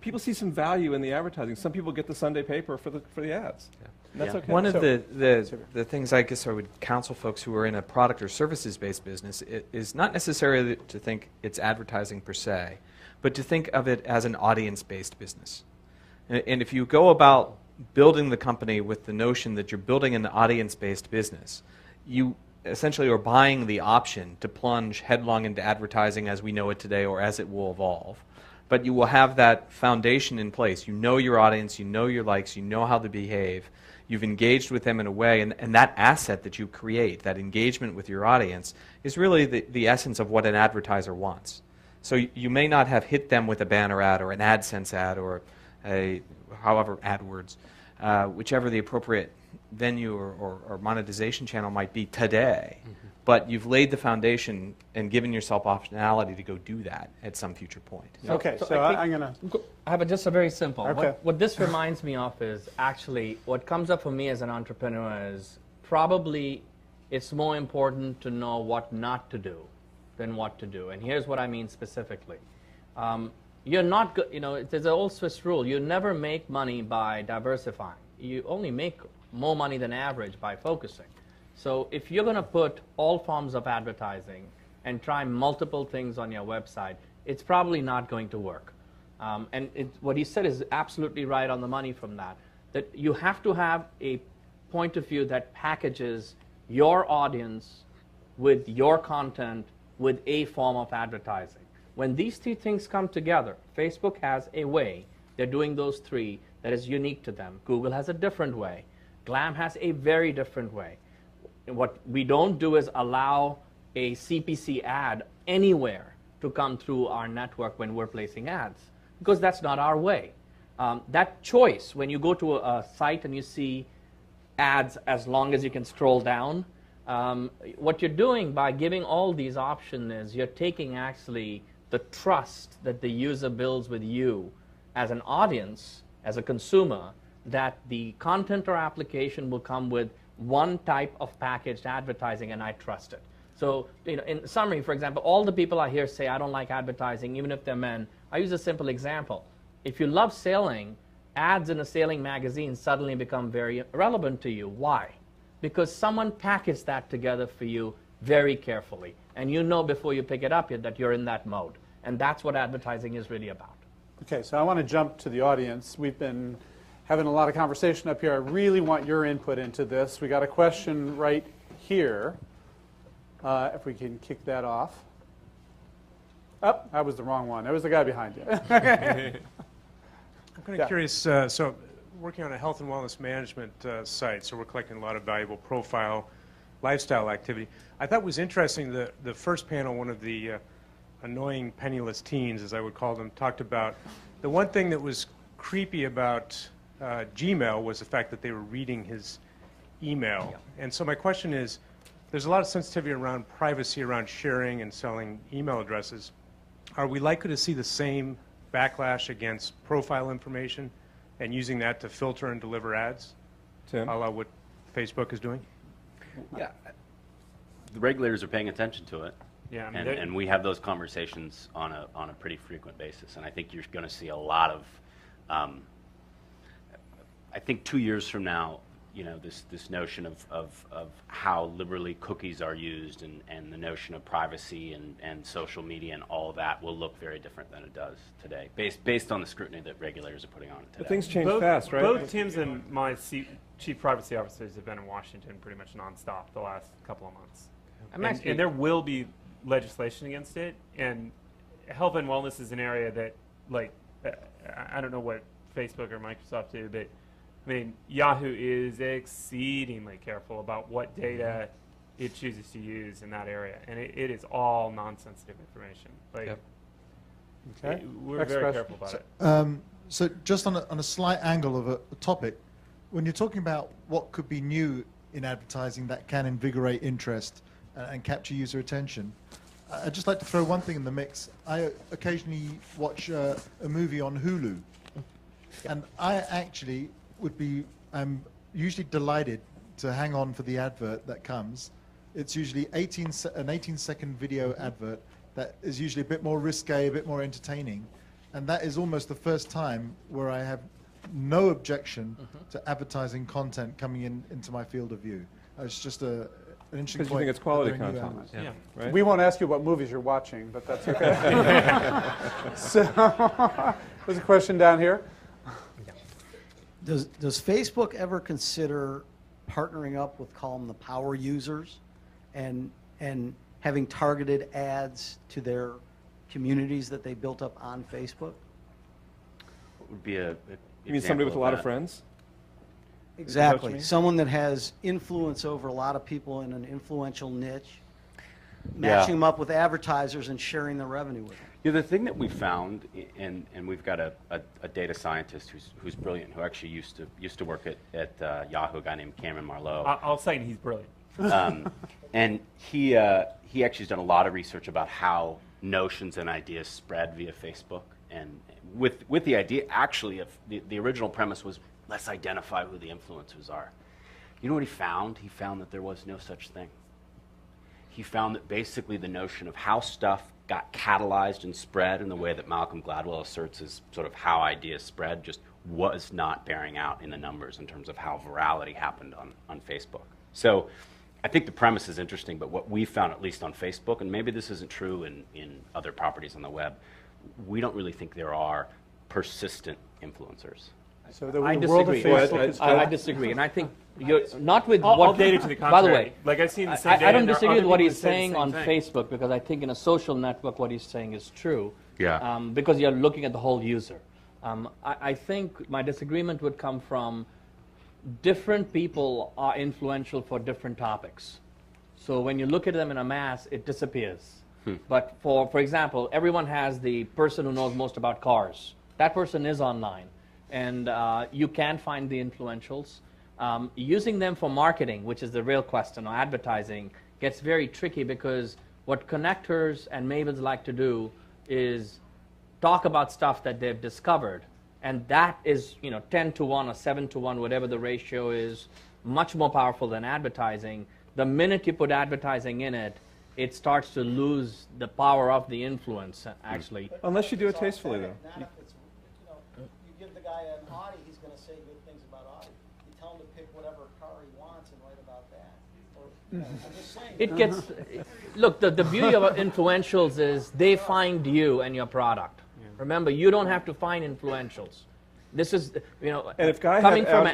People see some value in the advertising. Some people get the Sunday paper for the ads. And that's okay. One of the things I guess I would counsel folks who are in a product or services-based business is not necessarily to think it's advertising per se, but to think of it as an audience-based business. And if you go about building the company with the notion that you're building an audience-based business, you essentially are buying the option to plunge headlong into advertising as we know it today or as it will evolve. But you will have that foundation in place. You know your audience, you know your likes, you know how they behave. You've engaged with them in a way, and that asset that you create, that engagement with your audience, is really the essence of what an advertiser wants. So you may not have hit them with a banner ad or an AdSense ad or however AdWords, whichever the appropriate venue or monetization channel might be today, but you've laid the foundation and given yourself optionality to go do that at some future point. Okay, so I'm going to... I have just a very simple. Okay. What this reminds me of is actually what comes up for me as an entrepreneur is probably it's more important to know what not to do than what to do. And here's what I mean specifically. You're not, there's an old Swiss rule. You never make money by diversifying. You only make more money than average by focusing. So if you're going to put all forms of advertising and try multiple things on your website, it's probably not going to work. What he said is absolutely right on the money from that. That you have to have a point of view that packages your audience with your content with a form of advertising. When these two things come together, Facebook has a way, they're doing those three, that is unique to them. Google has a different way. Glam has a very different way. What we don't do is allow a CPC ad anywhere to come through our network when we're placing ads, because that's not our way. That choice, when you go to a site and you see ads as long as you can scroll down, what you're doing by giving all these options is you're taking actually the trust that the user builds with you as an audience, as a consumer, that the content or application will come with one type of packaged advertising, and I trust it. So, in summary, for example, all the people I hear say, I don't like advertising, even if they're men. I use a simple example. If you love sailing, ads in a sailing magazine suddenly become very relevant to you. Why? Because someone packaged that together for you very carefully. And you know before you pick it up that you're in that mode. And that's what advertising is really about. Okay, so I want to jump to the audience. We've been having a lot of conversation up here. I really want your input into this. We got a question right here. If we can kick that off. Oh, that was the wrong one. That was the guy behind you. I'm kind of curious. So, working on a health and wellness management site, so we're collecting a lot of valuable profile lifestyle activity. I thought it was interesting the first panel, one of the annoying penniless teens, as I would call them, talked about the one thing that was creepy about Gmail was the fact that they were reading his email. Yeah. And so my question is, there's a lot of sensitivity around privacy, around sharing and selling email addresses. Are we likely to see the same backlash against profile information and using that to filter and deliver ads, Tim? a la what Facebook is doing? Yeah, the regulators are paying attention to it. Yeah, and we have those conversations on a pretty frequent basis. And I think you're going to see a lot of, I think 2 years from now, this notion of how liberally cookies are used and the notion of privacy and social media and all of that will look very different than it does today, based on the scrutiny that regulators are putting on it today. But things change fast, right? Both Tim's and my chief privacy officers have been in Washington pretty much nonstop the last couple of months. And there will be legislation against it, and health and wellness is an area that, I don't know what Facebook or Microsoft do, but I mean, Yahoo is exceedingly careful about what data it chooses to use in that area, and it is all non-sensitive information. Okay. We're Next very question. careful about it. So just on a slight angle of a topic, when you're talking about what could be new in advertising that can invigorate interest and capture user attention, I'd just like to throw one thing in the mix. I occasionally watch a movie on Hulu, and I actually I'm usually delighted to hang on for the advert that comes. It's usually an 18-second video advert that is usually a bit more risque, a bit more entertaining, and that is almost the first time where I have no objection to advertising content coming into my field of view. It's just an interesting point. Because you think it's quality that there are new content. outlets. Yeah. Right? We won't ask you what movies you're watching, but that's okay. So, there's a question down here. Does Facebook ever consider partnering up with, call them the power users, and having targeted ads to their communities that they built up on Facebook? What would be a You mean somebody with a lot of that? friends? Exactly. mean? Someone that has influence over a lot of people in an influential niche, matching them up with advertisers and sharing the revenue with them. Yeah, the thing that we found, and we've got a data scientist who's brilliant, who actually used to work at Yahoo, a guy named Cameron Marlowe. I'll say he's brilliant. And he actually has done a lot of research about how notions and ideas spread via Facebook. And with the idea, actually, of the original premise was, let's identify who the influencers are. You know what he found? He found that there was no such thing. He found that basically the notion of how stuff got catalyzed and spread in the way that Malcolm Gladwell asserts is sort of how ideas spread just was not bearing out in the numbers in terms of how virality happened on Facebook. So I think the premise is interesting, but what we found, at least on Facebook, and maybe this isn't true in other properties on the web, we don't really think there are persistent influencers. So the I world of disagree. Facebook is I disagree, and I think you're not with I'll what. date it to the By the contrary. way, Like I've seen the same data, I don't and there are disagree other with what people he's who say the saying same on thing. Facebook, because I think in a social network what he's saying is true. Yeah. Because you're looking at the whole user. I think my disagreement would come from different people are influential for different topics. So when you look at them in a mass, it disappears. But for example, everyone has the person who knows most about cars. That person is online. And you can find the influentials. Using them for marketing, which is the real question, or advertising, gets very tricky because what connectors and Mavens like to do is talk about stuff that they've discovered. And that is 10 to 1 or 7 to 1, whatever the ratio is, much more powerful than advertising. The minute you put advertising in it, it starts to lose the power of the influence, actually. Unless you do it tastefully, though. You give the guy an Audi, he's going to say good things about Audi. You tell him to pick whatever car he wants and write about that. I'm just saying. It gets, look, the beauty of influentials is they find you and your product. Remember, you don't have to find influentials. This is, And if Guy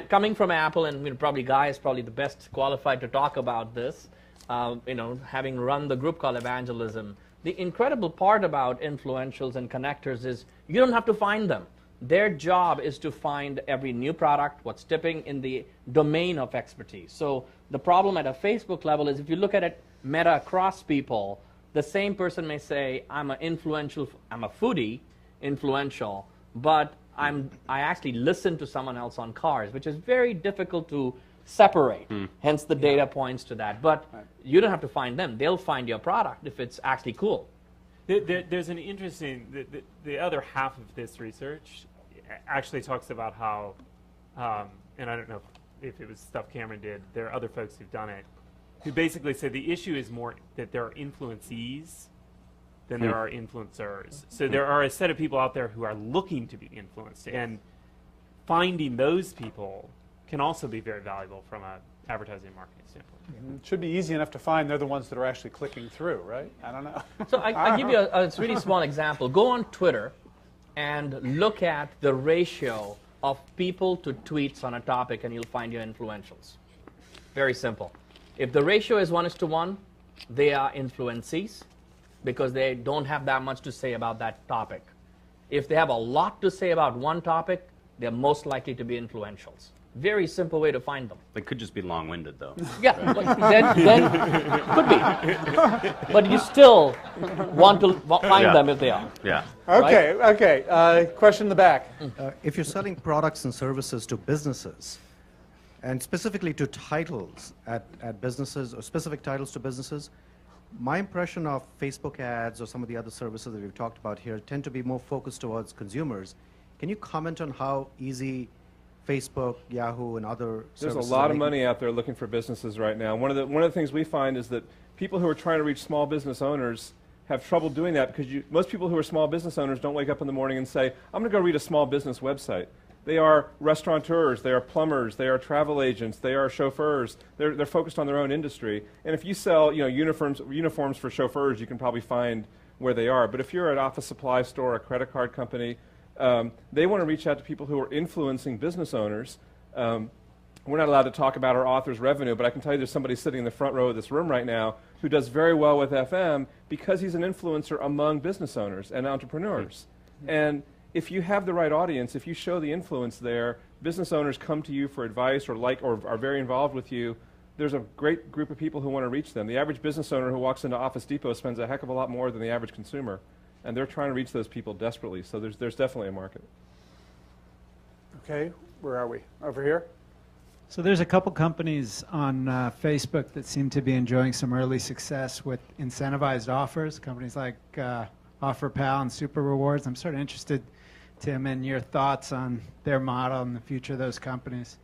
coming from Apple, and probably Guy is probably the best qualified to talk about this, having run the group called Evangelism. The incredible part about influentials and connectors is you don't have to find them. Their job is to find every new product, what's tipping in the domain of expertise. So the problem at a Facebook level is if you look at it meta across people, the same person may say, I'm a foodie, influential, but I actually listen to someone else on cars, which is very difficult to separate. Hence the data points to that. But you don't have to find them. They'll find your product if it's actually cool. There's an interesting, the other half of this research actually talks about how, and I don't know if it was stuff Cameron did, there are other folks who've done it, who basically say the issue is more that there are influencees than there are influencers. So there are a set of people out there who are looking to be influenced, and finding those people can also be very valuable from an advertising and marketing standpoint. It should be easy enough to find. They're the ones that are actually clicking through, right? I don't know. So I'll give you a really small example. Go on Twitter and look at the ratio of people to tweets on a topic, and you'll find your influentials. Very simple. If the ratio is 1:1, they are influencees because they don't have that much to say about that topic. If they have a lot to say about one topic, they're most likely to be influentials. Very simple way to find them. They could just be long-winded, though. Yeah, then could be. But you still want to find them if they are. Yeah. Okay, okay. Question in the back. If you're selling products and services to businesses, and specifically to titles at businesses, or specific titles to businesses, my impression of Facebook ads or some of the other services that we've talked about here tend to be more focused towards consumers. Can you comment on how easy Facebook, Yahoo, and other There's services a lot are of making? money out there looking for businesses right now. One of the things we find is that people who are trying to reach small business owners have trouble doing that because most people who are small business owners don't wake up in the morning and say, I'm going to go read a small business website. They are restaurateurs, they are plumbers, they are travel agents, they are chauffeurs. They're focused on their own industry. And if you sell uniforms for chauffeurs, you can probably find where they are. But if you're an office supply store, a credit card company, they want to reach out to people who are influencing business owners. we're not allowed to talk about our author's revenue, but I can tell you there's somebody sitting in the front row of this room right now who does very well with FM because he's an influencer among business owners and entrepreneurs. And if you have the right audience, if you show the influence there, business owners come to you for advice or are very involved with you. There's a great group of people who want to reach them. The average business owner who walks into Office Depot spends a heck of a lot more than the average consumer, and they're trying to reach those people desperately. So there's definitely a market. Okay, where are we? Over here? So there's a couple companies on Facebook that seem to be enjoying some early success with incentivized offers, companies like OfferPal and Super Rewards. I'm sort of interested, Tim, in your thoughts on their model and the future of those companies,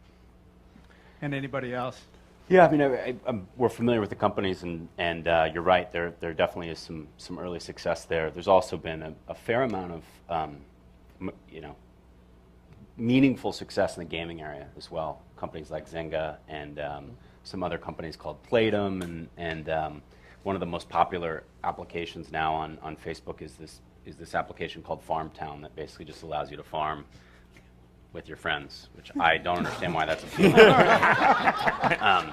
and anybody else. Yeah, I mean, we're familiar with the companies, and you're right. There definitely is some early success there. There's also been a fair amount of, meaningful success in the gaming area as well. Companies like Zynga and some other companies called Playdom, and one of the most popular applications now on Facebook is this application called Farmtown that basically just allows you to farm with your friends, which I don't understand why that's appealing.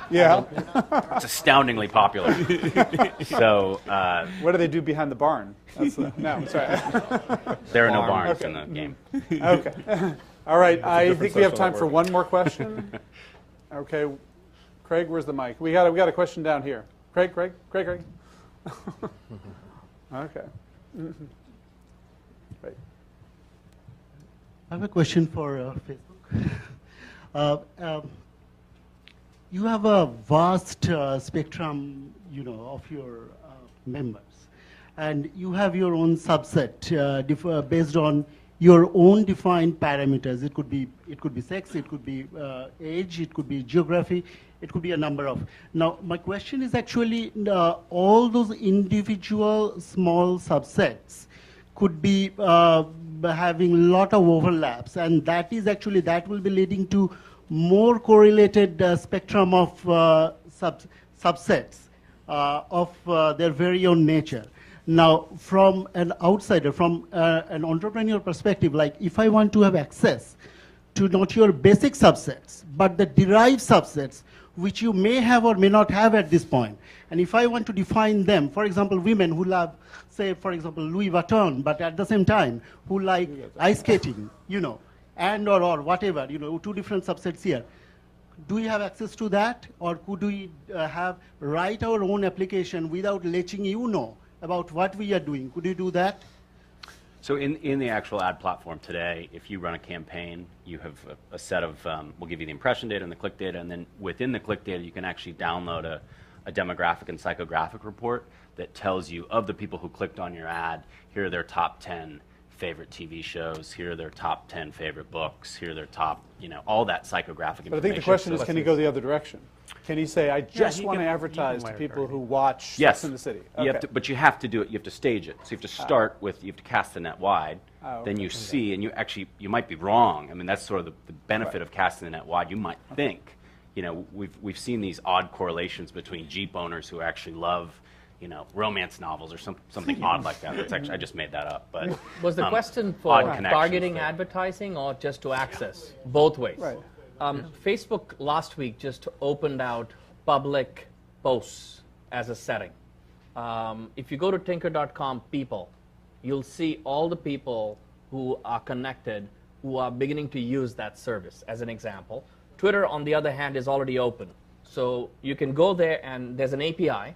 It's astoundingly popular. So, what do they do behind the barn? No, sorry. There are no barns in the game. Okay. All right. I think we have time for one more question. Okay, Craig, where's the mic? We got a question down here. Craig. Okay. Great. I have a question for Facebook. You have a vast spectrum, of your members, and you have your own subset based on your own defined parameters. It could be sex, it could be age, it could be geography, it could be a number of. Now, my question is actually all those individual small subsets could be having a lot of overlaps, and that will be leading to more correlated spectrum of subsets of their very own nature. Now, from an outsider, from an entrepreneur perspective, like if I want to have access to not your basic subsets, but the derived subsets, which you may have or may not have at this point, and if I want to define them, for example, women who love, say, for example, Louis Vuitton, but at the same time, who like ice skating, and or whatever, two different subsets here. Do we have access to that, or could we write our own application without letting you know about what we are doing? Could you do that? So in the actual ad platform today, if you run a campaign, you have a set of, we'll give you the impression data and the click data, and then within the click data, you can actually download a demographic and psychographic report that tells you of the people who clicked on your ad, here are their top 10 favorite TV shows, here are their top 10 favorite books, here are their top, all that psychographic information. But I think the question is, can he go the other direction? Can he say, I just want to advertise to people who watch Sex in the City? Okay. But you have to do it. You have to stage it. So you have to start with, you have to cast the net wide. Then you see, and you might be wrong. I mean, that's sort of the benefit of casting the net wide. You might think, we've seen these odd correlations between Jeep owners who actually love, romance novels or something odd like that. That's actually, I just made that up. But was the question for targeting advertising or just to access? Both ways. Right. Facebook last week just opened out public posts as a setting. If you go to tinker.com people, you'll see all the people who are connected who are beginning to use that service as an example. Twitter, on the other hand, is already open. So you can go there and there's an API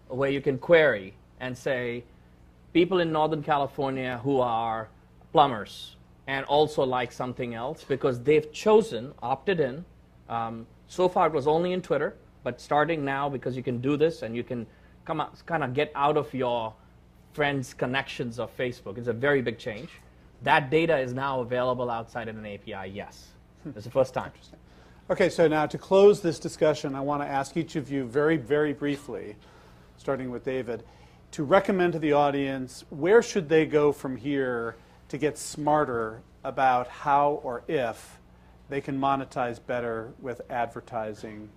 where you can query and say, people in Northern California who are plumbers and also like something else, because they've opted in. So far it was only in Twitter, but starting now, because you can do this and you can kind of get out of your friends' connections of Facebook. It's a very big change. That data is now available outside of an API, yes. It's the first time. Okay, so now to close this discussion, I want to ask each of you very, very briefly, starting with David, to recommend to the audience where should they go from here to get smarter about how or if they can monetize better with advertising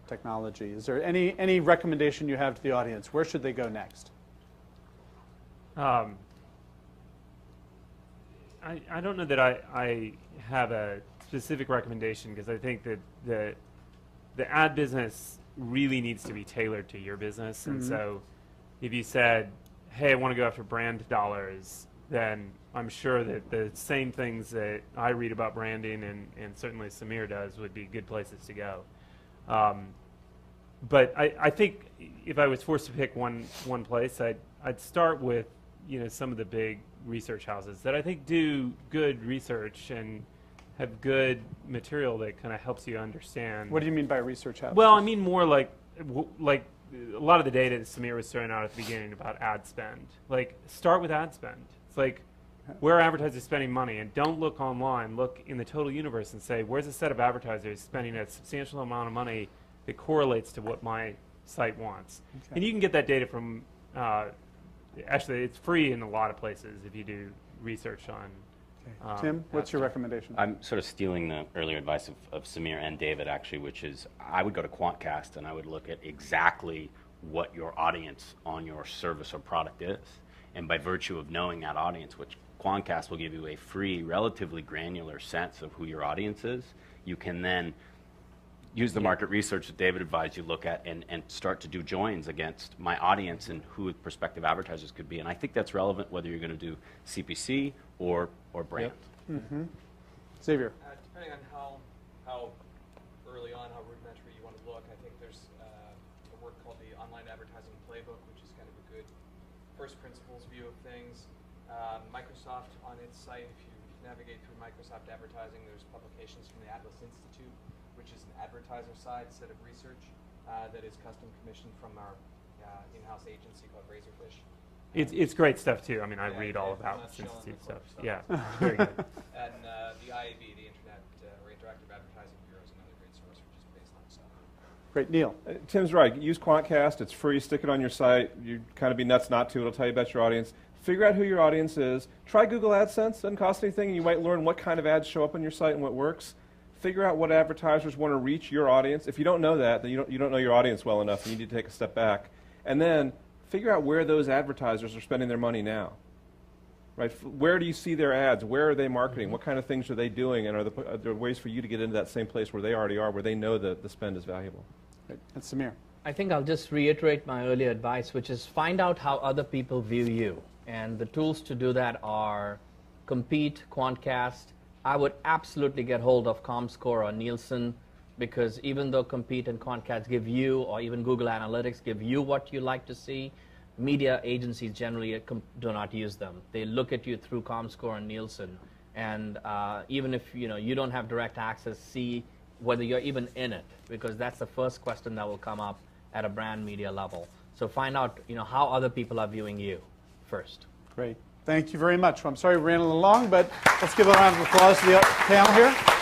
technology. Is there any recommendation you have to the audience? Where should they go next? I don't know that I have a specific recommendation because I think that the ad business really needs to be tailored to your business. And so if you said, hey, I want to go after brand dollars, then I'm sure that the same things that I read about branding and certainly Samir does would be good places to go. But I think if I was forced to pick one place, I'd start with some of the big research houses that I think do good research and have good material that kind of helps you understand. What do you mean by research houses? Well, I mean more like a lot of the data that Samir was throwing out at the beginning about ad spend. Like, start with ad spend. It's like, where are advertisers spending money? And don't look online. Look in the total universe and say, where's a set of advertisers spending a substantial amount of money that correlates to what my site wants? Okay. And you can get that data from, actually, it's free in a lot of places if you do research on. Tim, what's your recommendation? I'm sort of stealing the earlier advice of Samir and David, actually, which is I would go to Quantcast and I would look at exactly what your audience on your service or product is. And by virtue of knowing that audience, which Quantcast will give you a free, relatively granular sense of who your audience is, you can then use the market research that David advised you look at and start to do joins against my audience and who prospective advertisers could be. And I think that's relevant whether you're going to do CPC or brand. Yep. Xavier. Depending on how early on, how rudimentary you want to look, I think there's a work called the Online Advertising Playbook, which is kind of a good first principles view of things. Microsoft on its site, if you navigate through Microsoft Advertising, there's publications from the Atlas Institute, which is an advertiser side set of research that is custom commissioned from our in-house agency called Razorfish. It's great stuff too. I mean, I read all of Atlas Institute stuff. Yeah, very good. And the IAB, the Internet or Interactive Advertising Bureau, is another great source, which is based on itself. Great, Neil. Tim's right. Use Quantcast. It's free. Stick it on your site. You'd kind of be nuts not to. It'll tell you about your audience. Figure out who your audience is. Try Google AdSense. Doesn't cost anything. You might learn what kind of ads show up on your site and what works. Figure out what advertisers want to reach your audience. If you don't know that, then you don't know your audience well enough, and you need to take a step back. And then figure out where those advertisers are spending their money now. Right? Where do you see their ads? Where are they marketing? What kind of things are they doing? And are there ways for you to get into that same place where they already are, where they know that the spend is valuable? Great. And Samir. I think I'll just reiterate my earlier advice, which is find out how other people view you. And the tools to do that are Compete, Quantcast. I would absolutely get hold of ComScore or Nielsen, because even though Compete and Quantcast give you, or even Google Analytics give you what you like to see, media agencies generally do not use them. They look at you through ComScore and Nielsen, and even if you don't have direct access, see whether you're even in it, because that's the first question that will come up at a brand media level. So find out how other people are viewing you first. Great. Thank you very much. Well, I'm sorry we ran a little long, but let's give a round of applause to the panel here.